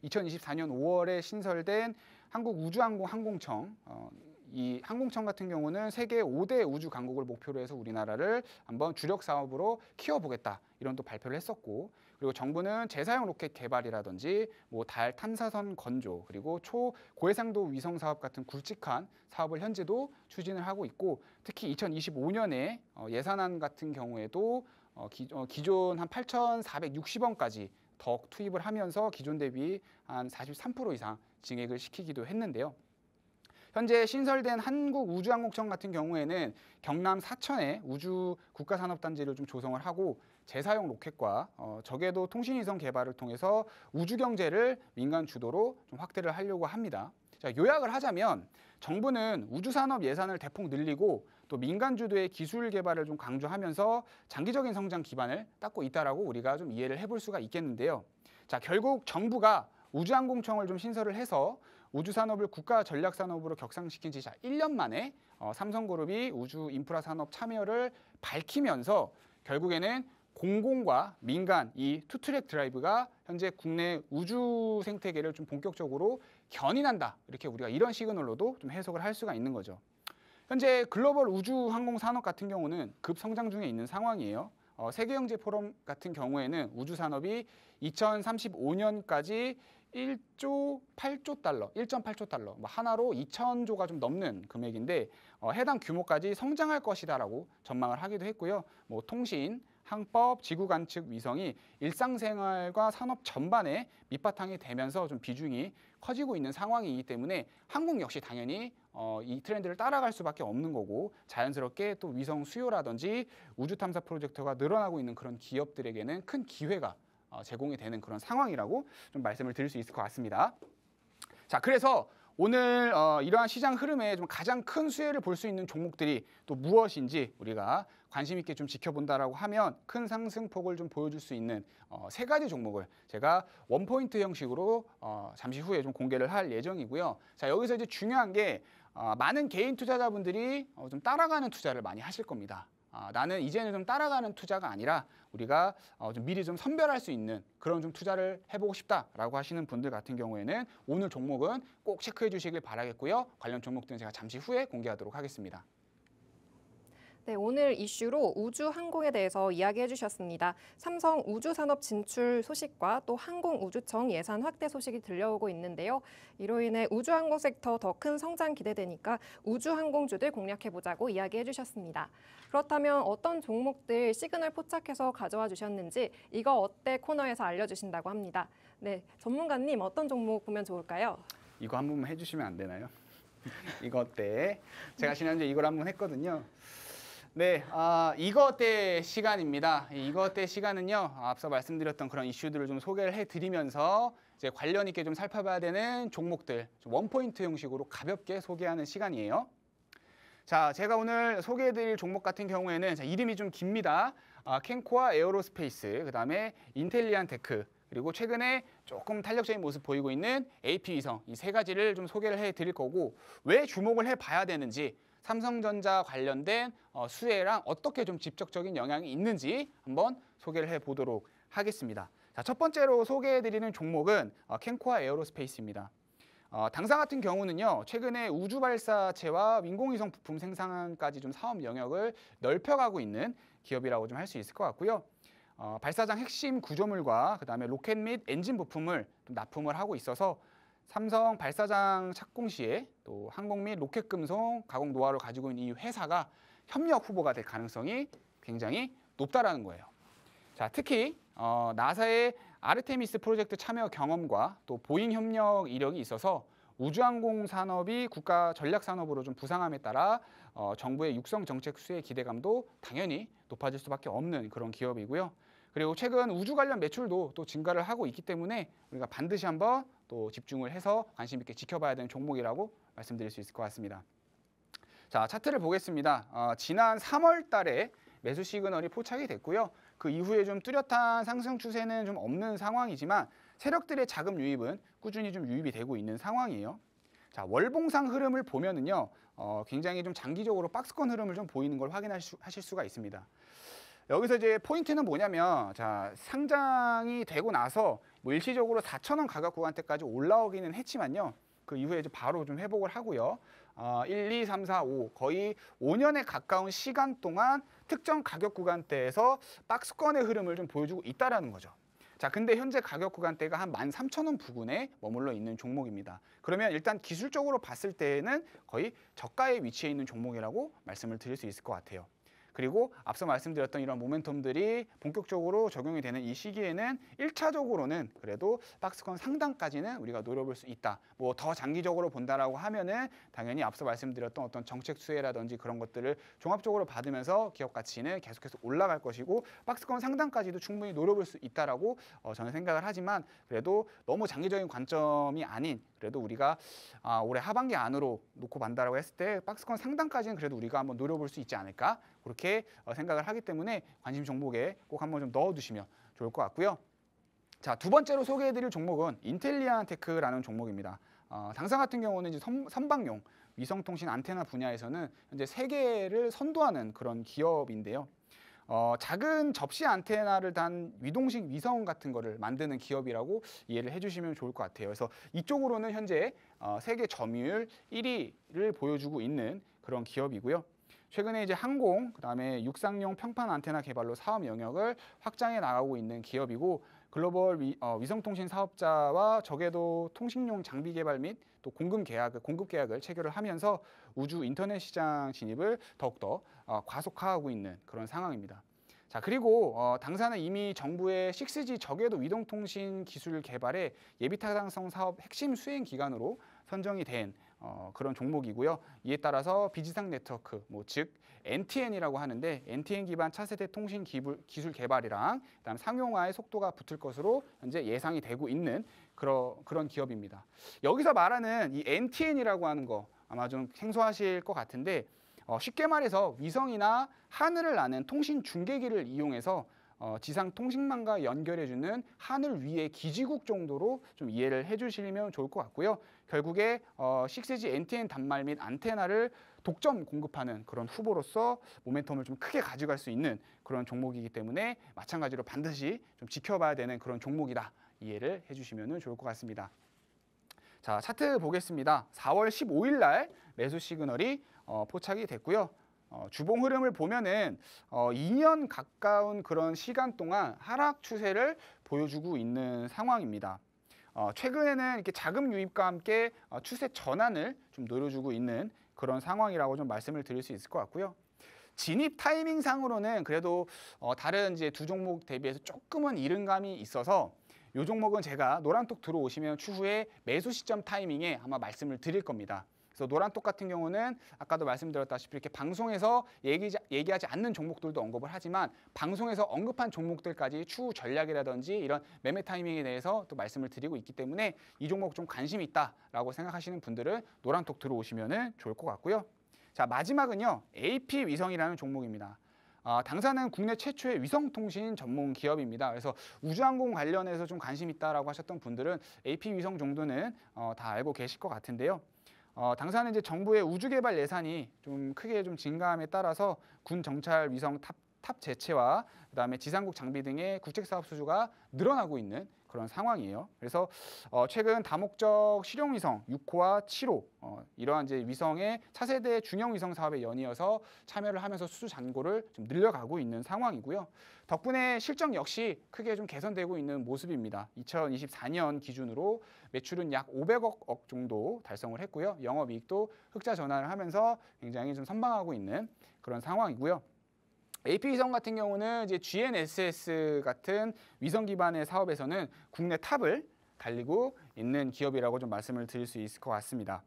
2024년 5월에 신설된 한국우주항공 항공청, 이 항공청 같은 경우는 세계 5대 우주 강국을 목표로 해서 우리나라를 한번 주력 사업으로 키워보겠다 이런 또 발표를 했었고, 그리고 정부는 재사용 로켓 개발이라든지 달 탐사선 건조 그리고 초고해상도 위성 사업 같은 굵직한 사업을 현재도 추진을 하고 있고, 특히 2025년에 예산안 같은 경우에도 기존 한 8,460원까지 더 투입을 하면서 기존 대비 한 43% 이상 증액을 시키기도 했는데요. 현재 신설된 한국우주항공청 같은 경우에는 경남 사천에 우주 국가산업단지를 좀 조성을 하고 재사용 로켓과 저궤도 통신위성 개발을 통해서 우주 경제를 민간 주도로 좀 확대를 하려고 합니다. 자, 요약을 하자면 정부는 우주산업 예산을 대폭 늘리고 또 민간 주도의 기술 개발을 좀 강조하면서 장기적인 성장 기반을 닦고 있다라고 우리가 좀 이해를 해볼 수가 있겠는데요. 자, 결국 정부가 우주항공청을 좀 신설을 해서 우주산업을 국가 전략산업으로 격상시킨 지 1년 만에 삼성그룹이 우주 인프라 산업 참여를 밝히면서 결국에는 공공과 민간 이 투트랙 드라이브가 현재 국내 우주 생태계를 좀 본격적으로 견인한다. 이렇게 우리가 이런 시그널로도 좀 해석을 할 수가 있는 거죠. 현재 글로벌 우주 항공 산업 같은 경우는 급성장 중에 있는 상황이에요. 세계경제 포럼 같은 경우에는 우주 산업이 2035년까지 1.8조 달러, 하나로 2,000조가 좀 넘는 금액인데 해당 규모까지 성장할 것이다라고 전망을 하기도 했고요. 통신, 항법, 지구 관측 위성이 일상생활과 산업 전반에 밑바탕이 되면서 좀 비중이 커지고 있는 상황이기 때문에 한국 역시 당연히 이 트렌드를 따라갈 수밖에 없는 거고 자연스럽게 또 위성 수요라든지 우주 탐사 프로젝트가 늘어나고 있는 그런 기업들에게는 큰 기회가 제공이 되는 그런 상황이라고 좀 말씀을 드릴 수 있을 것 같습니다. 자, 그래서 오늘 이러한 시장 흐름에 좀 가장 큰 수혜를 볼 수 있는 종목들이 또 무엇인지 우리가 관심 있게 좀 지켜본다라고 하면 큰 상승폭을 좀 보여줄 수 있는 세 가지 종목을 제가 원포인트 형식으로 잠시 후에 좀 공개를 할 예정이고요. 자, 여기서 이제 중요한 게 많은 개인 투자자분들이 좀 따라가는 투자를 많이 하실 겁니다. 나는 이제는 좀 따라가는 투자가 아니라 우리가 좀 미리 좀 선별할 수 있는 그런 좀 투자를 해보고 싶다라고 하시는 분들 같은 경우에는 오늘 종목은 꼭 체크해 주시길 바라겠고요. 관련 종목들은 제가 잠시 후에 공개하도록 하겠습니다. 네, 오늘 이슈로 우주항공에 대해서 이야기해 주셨습니다. 삼성 우주산업 진출 소식과 또 항공우주청 예산 확대 소식이 들려오고 있는데요. 이로 인해 우주항공 섹터 더 큰 성장 기대되니까 우주항공주들 공략해보자고 이야기해 주셨습니다. 그렇다면 어떤 종목들 시그널 포착해서 가져와 주셨는지 이거 어때 코너에서 알려주신다고 합니다. 네, 전문가님 어떤 종목 보면 좋을까요? 이거 한 번만 해주시면 안 되나요? 이거 어때? 제가 지난주에 이걸 한 번 했거든요. 네, 이거 어때 시간입니다. 이거 어때 시간은요, 앞서 말씀드렸던 그런 이슈들을 좀 소개를 해드리면서 이제 관련 있게 좀 살펴봐야 되는 종목들, 좀 원포인트 형식으로 가볍게 소개하는 시간이에요. 자, 제가 오늘 소개해드릴 종목 같은 경우에는 이름이 좀 깁니다. 캔코아 에어로스페이스, 그다음에 인텔리안테크, 그리고 최근에 조금 탄력적인 모습 보이고 있는 AP위성 이 세 가지를 좀 소개를 해드릴 거고 왜 주목을 해봐야 되는지 삼성전자 관련된 수혜랑 어떻게 좀 직접적인 영향이 있는지 한번 소개를 해보도록 하겠습니다. 자, 첫 번째로 소개해드리는 종목은 캔코아 에어로스페이스입니다. 당사 같은 경우는요, 최근에 우주 발사체와 인공위성 부품 생산까지 좀 사업 영역을 넓혀가고 있는 기업이라고 좀 할 수 있을 것 같고요. 발사장 핵심 구조물과 그다음에 로켓 및 엔진 부품을 좀 납품을 하고 있어서 삼성 발사장 착공 시에 또 항공 및 로켓 금속 가공 노하우를 가지고 있는 이 회사가 협력 후보가 될 가능성이 굉장히 높다라는 거예요. 자, 특히 나사의 아르테미스 프로젝트 참여 경험과 또 보잉 협력 이력이 있어서 우주항공 산업이 국가 전략 산업으로 좀 부상함에 따라 정부의 육성 정책 수혜 기대감도 당연히 높아질 수밖에 없는 그런 기업이고요. 그리고 최근 우주 관련 매출도 또 증가를 하고 있기 때문에 우리가 반드시 한번 또 집중을 해서 관심 있게 지켜봐야 되는 종목이라고 말씀드릴 수 있을 것 같습니다. 자, 차트를 보겠습니다. 지난 3월 달에 매수 시그널이 포착이 됐고요. 그 이후에 좀 뚜렷한 상승 추세는 좀 없는 상황이지만 세력들의 자금 유입은 꾸준히 좀 유입이 되고 있는 상황이에요. 자, 월봉상 흐름을 보면은요, 굉장히 좀 장기적으로 박스권 흐름을 좀 보이는 걸 확인하실 수가 있습니다. 여기서 이제 포인트는 뭐냐면, 자, 상장이 되고 나서 뭐 일시적으로 4,000원 가격 구간대까지 올라오기는 했지만요. 그 이후에 이제 바로 좀 회복을 하고요. 1, 2, 3, 4, 5 거의 5년에 가까운 시간 동안 특정 가격 구간대에서 박스권의 흐름을 좀 보여주고 있다라는 거죠. 자, 근데 현재 가격 구간대가 한 13,000원 부근에 머물러 있는 종목입니다. 그러면 일단 기술적으로 봤을 때는 거의 저가에 위치해 있는 종목이라고 말씀을 드릴 수 있을 것 같아요. 그리고 앞서 말씀드렸던 이런 모멘텀들이 본격적으로 적용이 되는 이 시기에는 1차적으로는 그래도 박스권 상단까지는 우리가 노려볼 수 있다. 뭐 더 장기적으로 본다라고 하면은 당연히 앞서 말씀드렸던 어떤 정책 수혜라든지 그런 것들을 종합적으로 받으면서 기업 가치는 계속해서 올라갈 것이고 박스권 상단까지도 충분히 노려볼 수 있다라고 저는 생각을 하지만 그래도 너무 장기적인 관점이 아닌 그래도 우리가 올해 하반기 안으로 놓고 본다라고 했을 때 박스권 상단까지는 그래도 우리가 한번 노려볼 수 있지 않을까 그렇게 생각을 하기 때문에 관심 종목에 꼭 한번 좀 넣어두시면 좋을 것 같고요. 자, 두 번째로 소개해드릴 종목은 인텔리안테크라는 종목입니다. 당사 같은 경우는 이제 선박용 위성통신 안테나 분야에서는 현재 세계를 선도하는 그런 기업인데요. 작은 접시 안테나를 단 위동식 위성 같은 거를 만드는 기업이라고 이해를 해주시면 좋을 것 같아요. 그래서 이쪽으로는 현재 세계 점유율 1위를 보여주고 있는 그런 기업이고요. 최근에 이제 항공, 그다음에 육상용 평판 안테나 개발로 사업 영역을 확장해 나가고 있는 기업이고 글로벌 위성통신 사업자와 저궤도 통신용 장비 개발 및 또 공급 계약을 체결을 하면서 우주 인터넷 시장 진입을 더욱더 과속화하고 있는 그런 상황입니다. 자, 그리고 당사는 이미 정부의 6G 저궤도 위동통신 기술 개발의 예비타당성 사업 핵심 수행 기관으로 선정이 된 그런 종목이고요. 이에 따라서 비지상 네트워크, 즉 NTN이라고 하는데 NTN 기반 차세대 통신 기술 개발이랑 그다음 상용화의 속도가 붙을 것으로 현재 예상이 되고 있는 그런 기업입니다. 여기서 말하는 이 NTN이라고 하는 거 아마 좀 생소하실 것 같은데 쉽게 말해서 위성이나 하늘을 나는 통신 중계기를 이용해서 지상 통신망과 연결해주는 하늘 위의 기지국 정도로 좀 이해를 해주시면 좋을 것 같고요. 결국에 6G NTN 단말 및 안테나를 독점 공급하는 그런 후보로서 모멘텀을 좀 크게 가져갈 수 있는 그런 종목이기 때문에 마찬가지로 반드시 좀 지켜봐야 되는 그런 종목이다. 이해를 해주시면 좋을 것 같습니다. 자, 차트 보겠습니다. 4월 15일 날 매수 시그널이 포착이 됐고요. 주봉 흐름을 보면은 2년 가까운 그런 시간 동안 하락 추세를 보여주고 있는 상황입니다. 최근에는 이렇게 자금 유입과 함께 추세 전환을 좀 노려주고 있는 그런 상황이라고 좀 말씀을 드릴 수 있을 것 같고요. 진입 타이밍 상으로는 그래도 다른 이제 두 종목 대비해서 조금은 이른 감이 있어서 이 종목은 제가 노란톡 들어오시면 추후에 매수 시점 타이밍에 아마 말씀을 드릴 겁니다. 그래서 노란톡 같은 경우는 아까도 말씀드렸다시피 이렇게 방송에서 얘기하지 않는 종목들도 언급을 하지만 방송에서 언급한 종목들까지 추후 전략이라든지 이런 매매 타이밍에 대해서 또 말씀을 드리고 있기 때문에 이 종목 좀 관심 있다라고 생각하시는 분들은 노란톡 들어오시면 좋을 것 같고요. 자, 마지막은요. AP 위성이라는 종목입니다. 당사는 국내 최초의 위성통신 전문 기업입니다. 그래서 우주항공 관련해서 좀 관심 있다라고 하셨던 분들은 AP 위성 정도는 다 알고 계실 것 같은데요. 당사는 이제 정부의 우주개발 예산이 좀 크게 좀 증가함에 따라서 군 정찰 위성 탑 제체와 그다음에 지상국 장비 등의 국책사업 수주가 늘어나고 있는 그런 상황이에요. 그래서 최근 다목적 실용위성 6호와 7호 이러한 이제 위성의 차세대 중형 위성 사업에 연이어서 참여를 하면서 수주 잔고를 좀 늘려가고 있는 상황이고요. 덕분에 실적 역시 크게 좀 개선되고 있는 모습입니다. 2024년 기준으로 매출은 약 500억 정도 달성을 했고요. 영업이익도 흑자 전환을 하면서 굉장히 좀 선방하고 있는 그런 상황이고요. AP 위성 같은 경우는 이제 GNSS 같은 위성 기반의 사업에서는 국내 탑을 달리고 있는 기업이라고 좀 말씀을 드릴 수 있을 것 같습니다.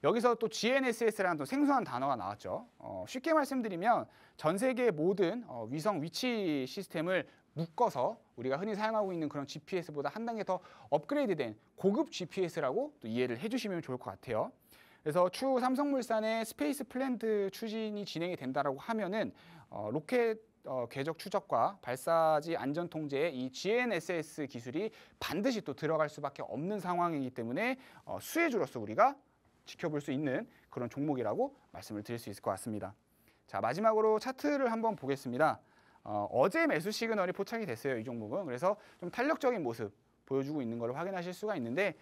여기서 또 GNSS라는 또 생소한 단어가 나왔죠. 쉽게 말씀드리면 전 세계 모든 위성 위치 시스템을 묶어서 우리가 흔히 사용하고 있는 그런 GPS보다 한 단계 더 업그레이드된 고급 GPS라고 또 이해를 해주시면 좋을 것 같아요. 그래서 추후 삼성물산의 스페이스 플랜트 추진이 진행이 된다라고 하면은 로켓 궤적 추적과 발사지 안전 통제에 이 GNSS 기술이 반드시 또 들어갈 수밖에 없는 상황이기 때문에 수혜주로서 우리가 지켜볼 수 있는 그런 종목이라고 말씀을 드릴 수 있을 것 같습니다. 자, 마지막으로 차트를 한번 보겠습니다. 어제 매수 시그널이 포착이 됐어요, 이 종목은. 그래서 좀 탄력적인 모습 보여주고 있는 걸 확인하실 수가 있는데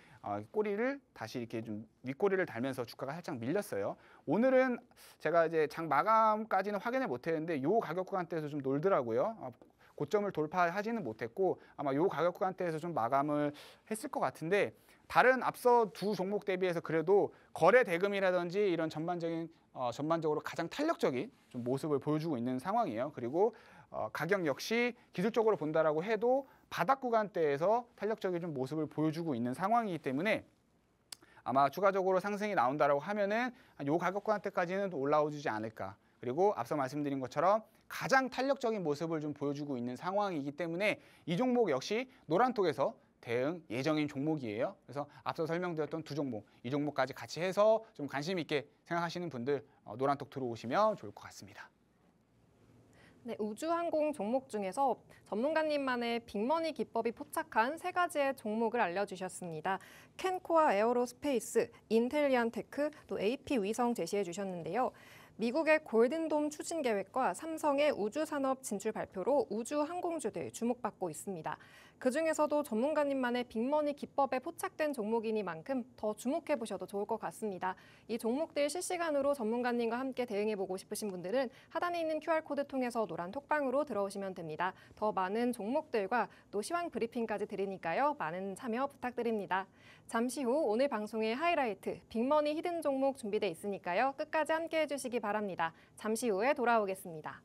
꼬리를 다시 이렇게 좀 윗꼬리를 달면서 주가가 살짝 밀렸어요. 오늘은 제가 이제 장 마감까지는 확인을 못했는데 이 가격 구간대에서 좀 놀더라고요. 고점을 돌파하지는 못했고 아마 이 가격 구간대에서 좀 마감을 했을 것 같은데 다른 앞서 두 종목 대비해서 그래도 거래 대금이라든지 이런 전반적으로 가장 탄력적인 좀 모습을 보여주고 있는 상황이에요. 그리고 가격 역시 기술적으로 본다라고 해도 바닥 구간대에서 탄력적인 좀 모습을 보여주고 있는 상황이기 때문에 아마 추가적으로 상승이 나온다라고 하면은 요 가격 구간대까지는 올라오지 않을까. 그리고 앞서 말씀드린 것처럼 가장 탄력적인 모습을 좀 보여주고 있는 상황이기 때문에 이 종목 역시 노란톡에서 대응 예정인 종목이에요. 그래서 앞서 설명드렸던 두 종목, 이 종목까지 같이 해서 좀 관심 있게 생각하시는 분들 노란톡 들어오시면 좋을 것 같습니다. 네, 우주항공 종목 중에서 전문가님만의 빅머니 기법이 포착한 세 가지의 종목을 알려주셨습니다. 캔코아 에어로스페이스, 인텔리안테크, 또 AP 위성 제시해 주셨는데요. 미국의 골든돔 추진 계획과 삼성의 우주산업 진출 발표로 우주항공주들 주목받고 있습니다. 그중에서도 전문가님만의 빅머니 기법에 포착된 종목이니만큼 더 주목해보셔도 좋을 것 같습니다. 이 종목들 실시간으로 전문가님과 함께 대응해보고 싶으신 분들은 하단에 있는 QR코드 통해서 노란 톡방으로 들어오시면 됩니다. 더 많은 종목들과 또 시황 브리핑까지 드리니까요. 많은 참여 부탁드립니다. 잠시 후 오늘 방송의 하이라이트, 빅머니 히든 종목 준비돼 있으니까요. 끝까지 함께 해주시기 바랍니다. 잠시 후에 돌아오겠습니다.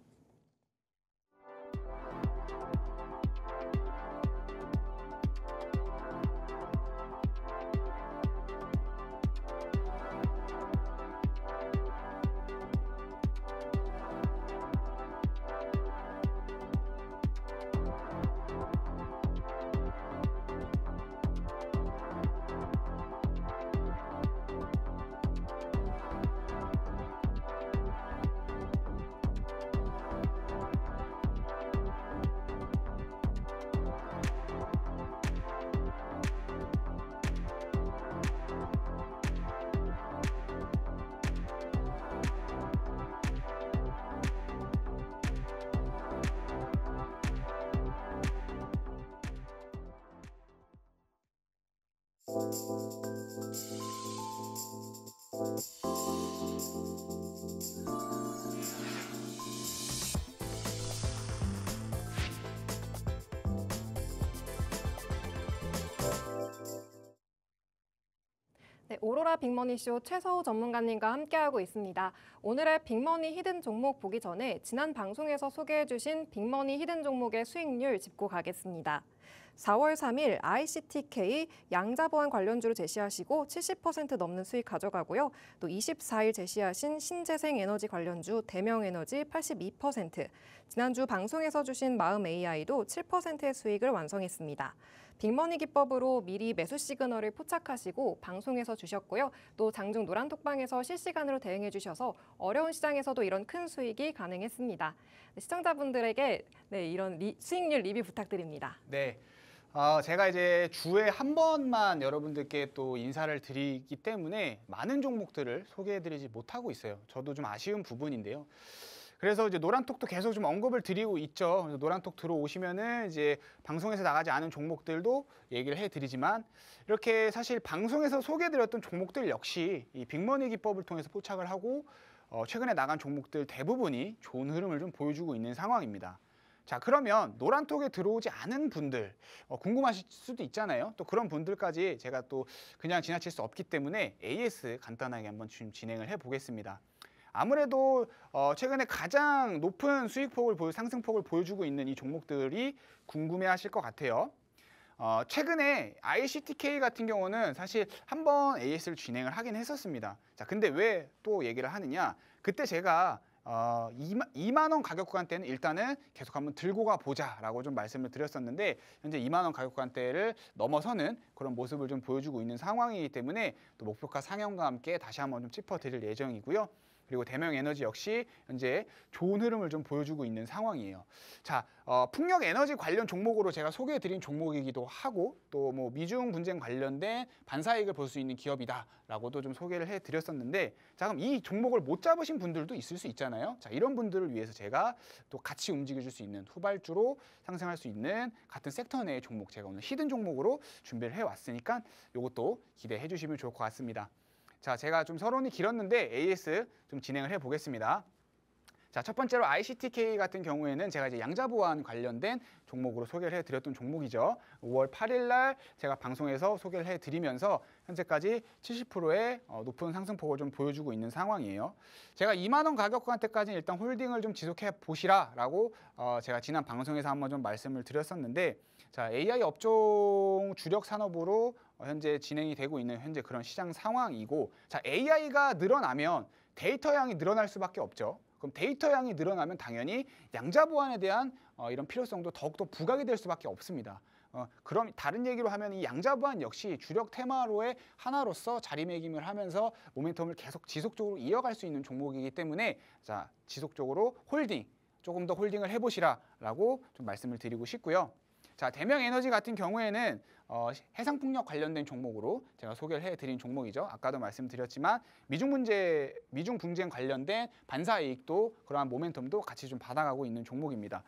네, 오로라 빅머니쇼 최서우 전문가님과 함께하고 있습니다. 오늘의 빅머니 히든 종목 보기 전에 지난 방송에서 소개해주신 빅머니 히든 종목의 수익률 짚고 가겠습니다. 4월 3일 ICTK 양자보안 관련주로 제시하시고 70% 넘는 수익 가져가고요. 또 24일 제시하신 신재생에너지 관련주 대명에너지 82%, 지난주 방송에서 주신 마음AI도 7%의 수익을 완성했습니다. 빅머니 기법으로 미리 매수 시그널을 포착하시고 방송에서 주셨고요. 또 장중 노란톡방에서 실시간으로 대응해 주셔서 어려운 시장에서도 이런 큰 수익이 가능했습니다. 시청자분들에게 이런 수익률 리뷰 부탁드립니다. 네. 제가 이제 주에 한 번만 여러분들께 또 인사를 드리기 때문에 많은 종목들을 소개해드리지 못하고 있어요. 저도 좀 아쉬운 부분인데요. 그래서 이제 노란톡도 계속 좀 언급을 드리고 있죠. 그래서 노란톡 들어오시면은 이제 방송에서 나가지 않은 종목들도 얘기를 해드리지만 이렇게 사실 방송에서 소개해드렸던 종목들 역시 이 빅머니 기법을 통해서 포착을 하고 최근에 나간 종목들 대부분이 좋은 흐름을 좀 보여주고 있는 상황입니다. 자, 그러면 노란톡에 들어오지 않은 분들 궁금하실 수도 있잖아요. 또 그런 분들까지 제가 또 그냥 지나칠 수 없기 때문에 AS 간단하게 한번 좀 진행을 해보겠습니다. 아무래도 최근에 가장 높은 수익폭을 상승폭을 보여주고 있는 이 종목들이 궁금해하실 것 같아요. 최근에 ICTK 같은 경우는 사실 한번 AS를 진행을 하긴 했었습니다. 자, 근데 왜 또 얘기를 하느냐? 그때 제가 2만 원 가격 구간대는 일단은 계속 한번 들고 가 보자라고 좀 말씀을 드렸었는데 현재 2만 원 가격 구간대를 넘어서는 그런 모습을 좀 보여주고 있는 상황이기 때문에 또 목표가 상향과 함께 다시 한번 좀 짚어드릴 예정이고요. 그리고 대명에너지 역시 현재 좋은 흐름을 좀 보여주고 있는 상황이에요. 자, 풍력에너지 관련 종목으로 제가 소개해드린 종목이기도 하고 또 뭐 미중 분쟁 관련된 반사이익을 볼 수 있는 기업이다라고도 좀 소개를 해드렸었는데 자, 그럼 이 종목을 못 잡으신 분들도 있을 수 있잖아요. 자, 이런 분들을 위해서 제가 또 같이 움직여줄 수 있는 후발주로 상승할 수 있는 같은 섹터 내의 종목 제가 오늘 히든 종목으로 준비를 해왔으니까 이것도 기대해 주시면 좋을 것 같습니다. 자, 제가 좀 서론이 길었는데 AS 좀 진행을 해보겠습니다. 자, 첫 번째로 ICTK 같은 경우에는 제가 이제 양자보안 관련된 종목으로 소개를 해드렸던 종목이죠. 5월 8일 날 제가 방송에서 소개를 해드리면서 현재까지 70%의 높은 상승폭을 좀 보여주고 있는 상황이에요. 제가 2만 원 가격 구간대까지는 일단 홀딩을 좀 지속해 보시라라고 제가 지난 방송에서 한번 좀 말씀을 드렸었는데 자, AI 업종 주력 산업으로 현재 진행이 되고 있는 현재 그런 시장 상황이고 자, AI가 늘어나면 데이터 양이 늘어날 수밖에 없죠. 그럼 데이터 양이 늘어나면 당연히 양자 보안에 대한 이런 필요성도 더욱더 부각이 될 수밖에 없습니다. 그럼 다른 얘기로 하면 이 양자 보안 역시 주력 테마로의 하나로서 자리매김을 하면서 모멘텀을 계속 지속적으로 이어갈 수 있는 종목이기 때문에 자, 지속적으로 조금 더 홀딩을 해보시라라고 좀 말씀을 드리고 싶고요. 자, 대명에너지 같은 경우에는 해상풍력 관련된 종목으로 제가 소개를 해드린 종목이죠. 아까도 말씀드렸지만 미중 분쟁 관련된 반사이익도 그러한 모멘텀도 같이 좀 받아가고 있는 종목입니다.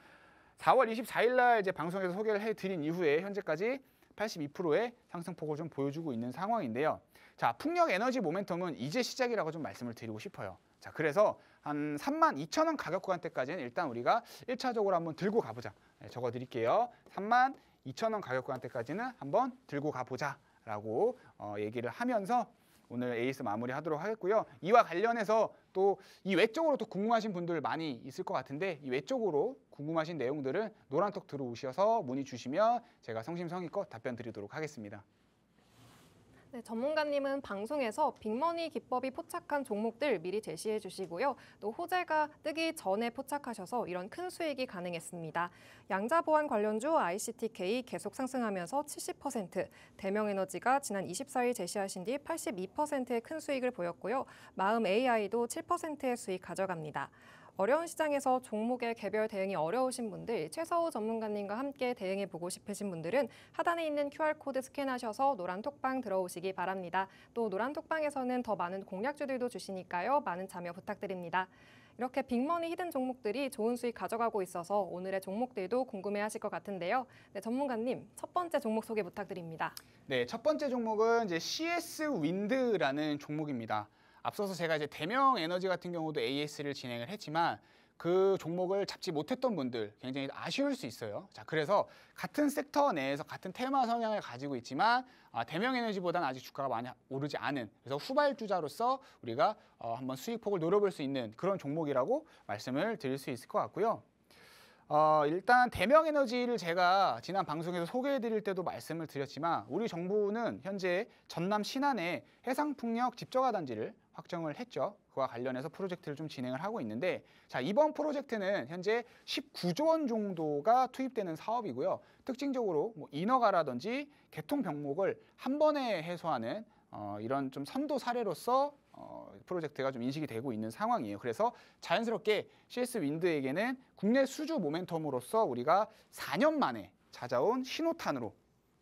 4월 24일 날 이제 방송에서 소개를 해드린 이후에 현재까지 82%의 상승폭을 좀 보여주고 있는 상황인데요. 자, 풍력 에너지 모멘텀은 이제 시작이라고 좀 말씀을 드리고 싶어요. 자, 그래서 한 32,000원 가격 구간대까지는 일단 우리가 1차적으로 한번 들고 가보자. 네, 적어드릴게요. 32,000원 가격 구간대까지는 한번 들고 가보자라고 얘기를 하면서 오늘 에이스 마무리하도록 하겠고요. 이와 관련해서 또 이 외적으로 또 궁금하신 분들 많이 있을 것 같은데 이 외적으로 궁금하신 내용들은 노란톡 들어오셔서 문의 주시면 제가 성심성의껏 답변 드리도록 하겠습니다. 네, 전문가님은 방송에서 빅머니 기법이 포착한 종목들 미리 제시해 주시고요. 또 호재가 뜨기 전에 포착하셔서 이런 큰 수익이 가능했습니다. 양자보안 관련주 ICTK 계속 상승하면서 70%, 대명에너지가 지난 24일 제시하신 뒤 82%의 큰 수익을 보였고요. 마음AI도 7%의 수익 가져갑니다. 어려운 시장에서 종목의 개별 대응이 어려우신 분들, 최서우 전문가님과 함께 대응해보고 싶으신 분들은 하단에 있는 QR코드 스캔하셔서 노란톡방 들어오시기 바랍니다. 또 노란톡방에서는 더 많은 공략주들도 주시니까요. 많은 참여 부탁드립니다. 이렇게 빅머니 히든 종목들이 좋은 수익 가져가고 있어서 오늘의 종목들도 궁금해하실 것 같은데요. 네, 전문가님, 첫 번째 종목 소개 부탁드립니다. 네, 첫 번째 종목은 이제 CS 윈드라는 종목입니다. 앞서서 제가 이제 대명 에너지 같은 경우도 AS를 진행을 했지만 그 종목을 잡지 못했던 분들 굉장히 아쉬울 수 있어요. 자, 그래서 같은 섹터 내에서 같은 테마 성향을 가지고 있지만 대명 에너지보다는 아직 주가가 많이 오르지 않은, 그래서 후발주자로서 우리가 한번 수익폭을 노려볼 수 있는 그런 종목이라고 말씀을 드릴 수 있을 것 같고요. 일단 대명 에너지를 제가 지난 방송에서 소개해 드릴 때도 말씀을 드렸지만 우리 정부는 현재 전남 신안에 해상풍력 집저가 단지를 확정을 했죠. 그와 관련해서 프로젝트를 좀 진행을 하고 있는데, 자, 이번 프로젝트는 현재 19조 원 정도가 투입되는 사업이고요. 특징적으로 뭐 인허가라든지 개통 병목을 한 번에 해소하는 이런 좀 선도 사례로서 프로젝트가 좀 인식이 되고 있는 상황이에요. 그래서 자연스럽게 CS 윈드에게는 국내 수주 모멘텀으로서 우리가 4년 만에 찾아온 신호탄으로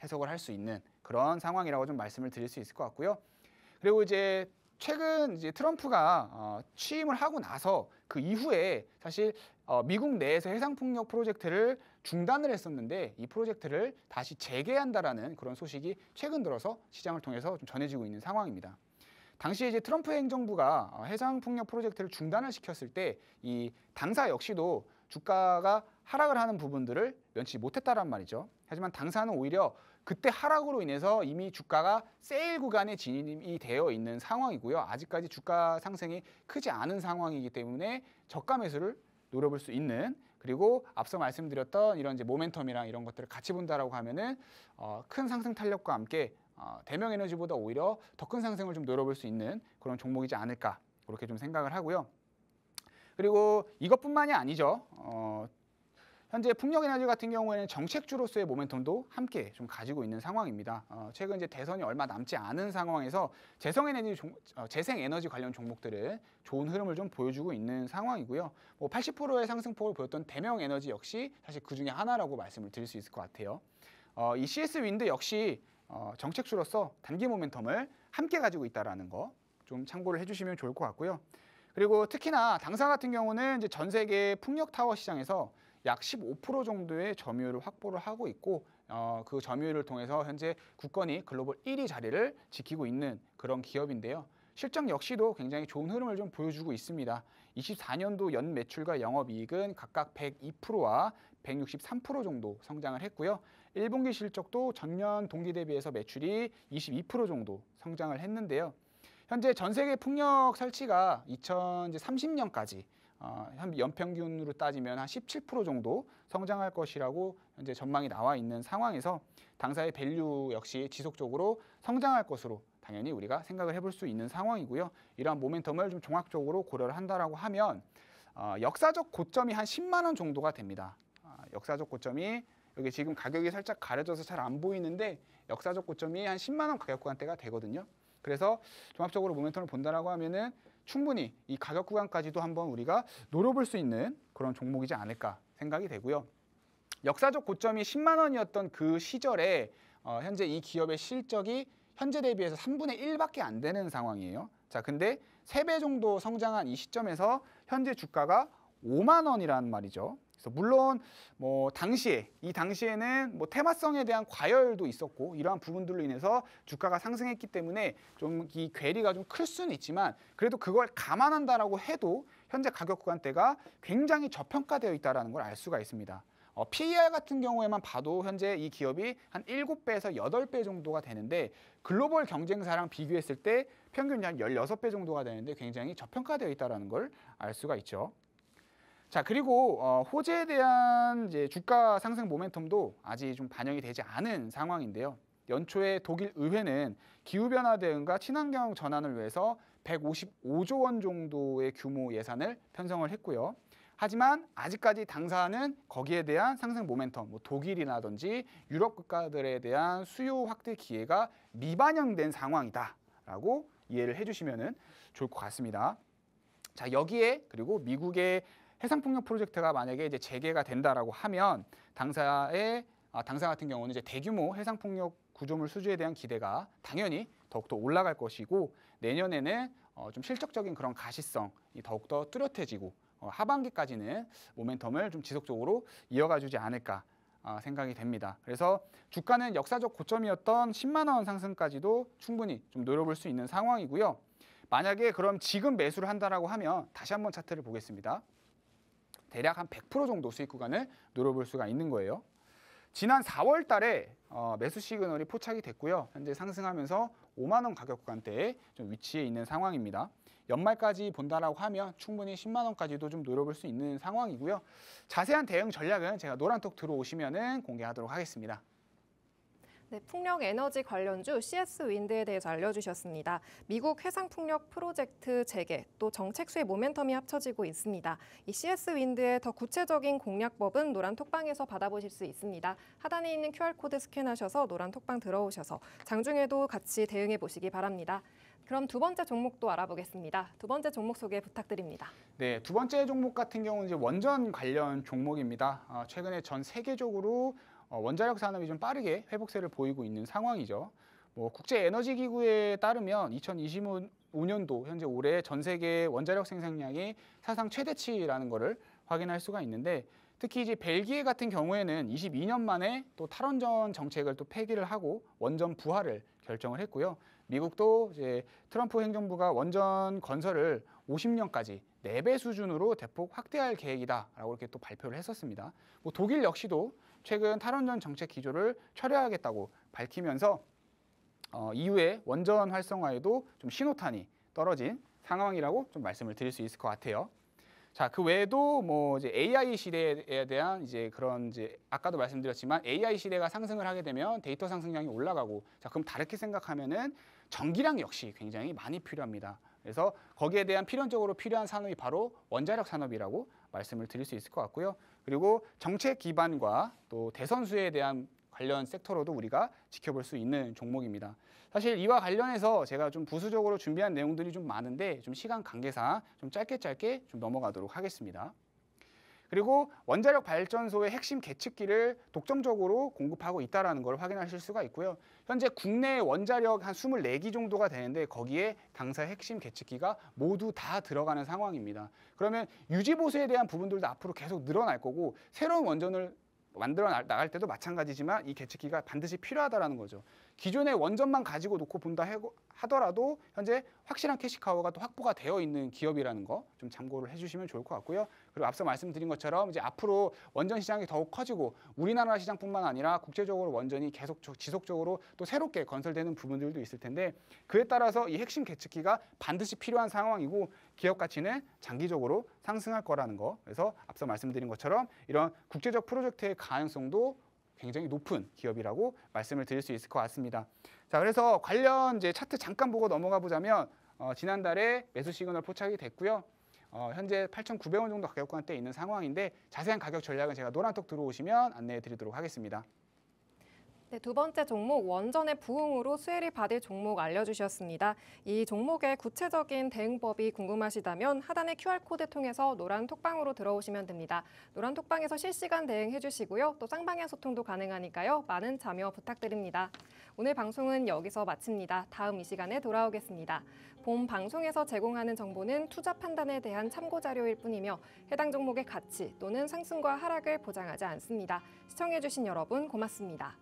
해석을 할 수 있는 그런 상황이라고 좀 말씀을 드릴 수 있을 것 같고요. 그리고 이제 최근 이제 트럼프가 취임을 하고 나서 그 이후에 사실 미국 내에서 해상풍력 프로젝트를 중단을 했었는데 이 프로젝트를 다시 재개한다라는 그런 소식이 최근 들어서 시장을 통해서 좀 전해지고 있는 상황입니다. 당시에 이제 트럼프 행정부가 해상풍력 프로젝트를 중단을 시켰을 때 이 당사 역시도 주가가 하락을 하는 부분들을 면치 못했다란 말이죠. 하지만 당사는 오히려 그때 하락으로 인해서 이미 주가가 세일 구간에 진입이 되어 있는 상황이고요. 아직까지 주가 상승이 크지 않은 상황이기 때문에 저가 매수를 노려볼 수 있는, 그리고 앞서 말씀드렸던 이런 이제 모멘텀이랑 이런 것들을 같이 본다라고 하면은 큰 상승 탄력과 함께 대명 에너지보다 오히려 더 큰 상승을 좀 노려볼 수 있는 그런 종목이지 않을까, 그렇게 좀 생각을 하고요. 그리고 이것뿐만이 아니죠. 현재 풍력에너지 같은 경우에는 정책주로서의 모멘텀도 함께 좀 가지고 있는 상황입니다. 최근 이제 대선이 얼마 남지 않은 상황에서 재생에너지 관련 종목들은 좋은 흐름을 좀 보여주고 있는 상황이고요. 뭐 80%의 상승폭을 보였던 대명에너지 역시 사실 그 중에 하나라고 말씀을 드릴 수 있을 것 같아요. 이 CS 윈드 역시 정책주로서 단기 모멘텀을 함께 가지고 있다는 거 좀 참고를 해주시면 좋을 것 같고요. 그리고 특히나 당사 같은 경우는 이제 전 세계 풍력 타워 시장에서 약 15% 정도의 점유율을 확보를 하고 있고 그 점유율을 통해서 현재 국건이 글로벌 1위 자리를 지키고 있는 그런 기업인데요. 실적 역시도 굉장히 좋은 흐름을 좀 보여주고 있습니다. 24년도 연 매출과 영업이익은 각각 102%와 163% 정도 성장을 했고요. 1분기 실적도 전년 동기 대비해서 매출이 22% 정도 성장을 했는데요. 현재 전 세계 풍력 설치가 2030년까지 연평균으로 따지면 한 17% 정도 성장할 것이라고 현재 전망이 나와 있는 상황에서 당사의 밸류 역시 지속적으로 성장할 것으로 당연히 우리가 생각을 해볼 수 있는 상황이고요. 이러한 모멘텀을 좀 종합적으로 고려를 한다라고 하면 역사적 고점이 한 10만 원 정도가 됩니다. 역사적 고점이 여기 지금 가격이 살짝 가려져서 잘 안 보이는데 역사적 고점이 한 10만 원 가격 구간대가 되거든요. 그래서 종합적으로 모멘텀을 본다라고 하면은 충분히 이 가격 구간까지도 한번 우리가 노려볼 수 있는 그런 종목이지 않을까 생각이 되고요. 역사적 고점이 10만 원이었던 그 시절에 현재 이 기업의 실적이 현재 대비해서 3분의 1밖에 안 되는 상황이에요. 자, 근데 3배 정도 성장한 이 시점에서 현재 주가가 5만 원이란 말이죠. 그래서 물론 뭐 이 당시에는 뭐 테마성에 대한 과열도 있었고 이러한 부분들로 인해서 주가가 상승했기 때문에 좀 이 괴리가 좀 클 수는 있지만 그래도 그걸 감안한다라고 해도 현재 가격 구간대가 굉장히 저평가되어 있다는 걸 알 수가 있습니다. PER 같은 경우에만 봐도 현재 이 기업이 한 7배에서 8배 정도가 되는데 글로벌 경쟁사랑 비교했을 때 평균 한 16배 정도가 되는데 굉장히 저평가되어 있다는 걸 알 수가 있죠. 자, 그리고 호재에 대한 이제 주가 상승 모멘텀도 아직 좀 반영이 되지 않은 상황인데요. 연초에 독일 의회는 기후변화 대응과 친환경 전환을 위해서 155조 원 정도의 규모 예산을 편성을 했고요. 하지만 아직까지 당사는 거기에 대한 상승 모멘텀, 뭐 독일이라든지 유럽 국가들에 대한 수요 확대 기회가 미반영된 상황이다라고 이해를 해주시면 좋을 것 같습니다. 자, 여기에 그리고 미국의 해상풍력 프로젝트가 만약에 이제 재개가 된다라고 하면 당사 같은 경우는 이제 대규모 해상풍력 구조물 수주에 대한 기대가 당연히 더욱더 올라갈 것이고 내년에는 좀 실적적인 그런 가시성이 더욱더 뚜렷해지고 하반기까지는 모멘텀을 좀 지속적으로 이어가주지 않을까 생각이 됩니다. 그래서 주가는 역사적 고점이었던 10만 원 상승까지도 충분히 좀 노려볼 수 있는 상황이고요. 만약에 그럼 지금 매수를 한다라고 하면 다시 한번 차트를 보겠습니다. 대략 한 100% 정도 수익 구간을 노려볼 수가 있는 거예요. 지난 4월 달에 매수 시그널이 포착이 됐고요. 현재 상승하면서 5만 원 가격 구간대에 좀 위치해 있는 상황입니다. 연말까지 본다라고 하면 충분히 10만 원까지도 좀 노려볼 수 있는 상황이고요. 자세한 대응 전략은 제가 노란톡 들어오시면은 공개하도록 하겠습니다. 네, 풍력 에너지 관련주 CS 윈드에 대해서 알려주셨습니다. 미국 해상 풍력 프로젝트 재개, 또 정책수의 모멘텀이 합쳐지고 있습니다. 이 CS 윈드의 더 구체적인 공략법은 노란 톡방에서 받아보실 수 있습니다. 하단에 있는 QR코드 스캔하셔서 노란 톡방 들어오셔서 장중에도 같이 대응해 보시기 바랍니다. 그럼 두 번째 종목도 알아보겠습니다. 두 번째 종목 소개 부탁드립니다. 네, 두 번째 종목 같은 경우는 이제 원전 관련 종목입니다. 최근에 전 세계적으로 원자력 산업이 좀 빠르게 회복세를 보이고 있는 상황이죠. 국제에너지기구에 따르면 2025년도 현재 올해 전 세계 원자력 생산량이 사상 최대치라는 것을 확인할 수가 있는데, 특히 이제 벨기에 같은 경우에는 22년 만에 또 탈원전 정책을 또 폐기를 하고 원전 부활을 결정을 했고요. 미국도 이제 트럼프 행정부가 원전 건설을 50년까지 4배 수준으로 대폭 확대할 계획이다라고 이렇게 또 발표를 했었습니다. 독일 역시도 최근 탈원전 정책 기조를 철회하겠다고 밝히면서 이후에 원전 활성화에도 좀 신호탄이 떨어진 상황이라고 좀 말씀을 드릴 수 있을 것 같아요. 자, 그 외에도 이제 AI 시대에 대한 이제 그런 이제 아까도 말씀드렸지만 AI 시대가 상승을 하게 되면 데이터 상승량이 올라가고, 자, 그럼 다르게 생각하면은 전기량 역시 굉장히 많이 필요합니다. 그래서 거기에 대한 필연적으로 필요한 산업이 바로 원자력 산업이라고 말씀을 드릴 수 있을 것 같고요. 그리고 정책 기반과 또 대선 수혜에 대한 관련 섹터로도 우리가 지켜볼 수 있는 종목입니다. 사실 이와 관련해서 제가 좀 부수적으로 준비한 내용들이 좀 많은데 좀 시간 관계상 좀 짧게 좀 넘어가도록 하겠습니다. 그리고 원자력 발전소의 핵심 계측기를 독점적으로 공급하고 있다는 걸 확인하실 수가 있고요. 현재 국내 원자력 한 24기 정도가 되는데 거기에 당사의 핵심 계측기가 모두 다 들어가는 상황입니다. 그러면 유지보수에 대한 부분들도 앞으로 계속 늘어날 거고, 새로운 원전을 만들어 나갈 때도 마찬가지지만 이 계측기가 반드시 필요하다는 거죠. 기존의 원전만 가지고 놓고 본다 하더라도 현재 확실한 캐시카우가 또 확보가 되어 있는 기업이라는 거 좀 참고를 해주시면 좋을 것 같고요. 그리고 앞서 말씀드린 것처럼 이제 앞으로 원전 시장이 더욱 커지고 우리나라 시장뿐만 아니라 국제적으로 원전이 계속 지속적으로 또 새롭게 건설되는 부분들도 있을 텐데, 그에 따라서 이 핵심 계측기가 반드시 필요한 상황이고 기업 가치는 장기적으로 상승할 거라는 거. 그래서 앞서 말씀드린 것처럼 이런 국제적 프로젝트의 가능성도 굉장히 높은 기업이라고 말씀을 드릴 수 있을 것 같습니다. 자, 그래서 관련 이제 차트 잠깐 보고 넘어가 보자면 지난달에 매수 시그널 포착이 됐고요. 현재 8,900원 정도 가격 구간대에 있는 상황인데 자세한 가격 전략은 제가 노란톡 들어오시면 안내해 드리도록 하겠습니다. 네, 두 번째 종목 원전의 부흥으로 수혜를 받을 종목 알려주셨습니다. 이 종목의 구체적인 대응법이 궁금하시다면 하단의 QR코드 통해서 노란 톡방으로 들어오시면 됩니다. 노란 톡방에서 실시간 대응해 주시고요. 또 쌍방향 소통도 가능하니까요. 많은 참여 부탁드립니다. 오늘 방송은 여기서 마칩니다. 다음 이 시간에 돌아오겠습니다. 본 방송에서 제공하는 정보는 투자 판단에 대한 참고 자료일 뿐이며 해당 종목의 가치 또는 상승과 하락을 보장하지 않습니다. 시청해 주신 여러분 고맙습니다.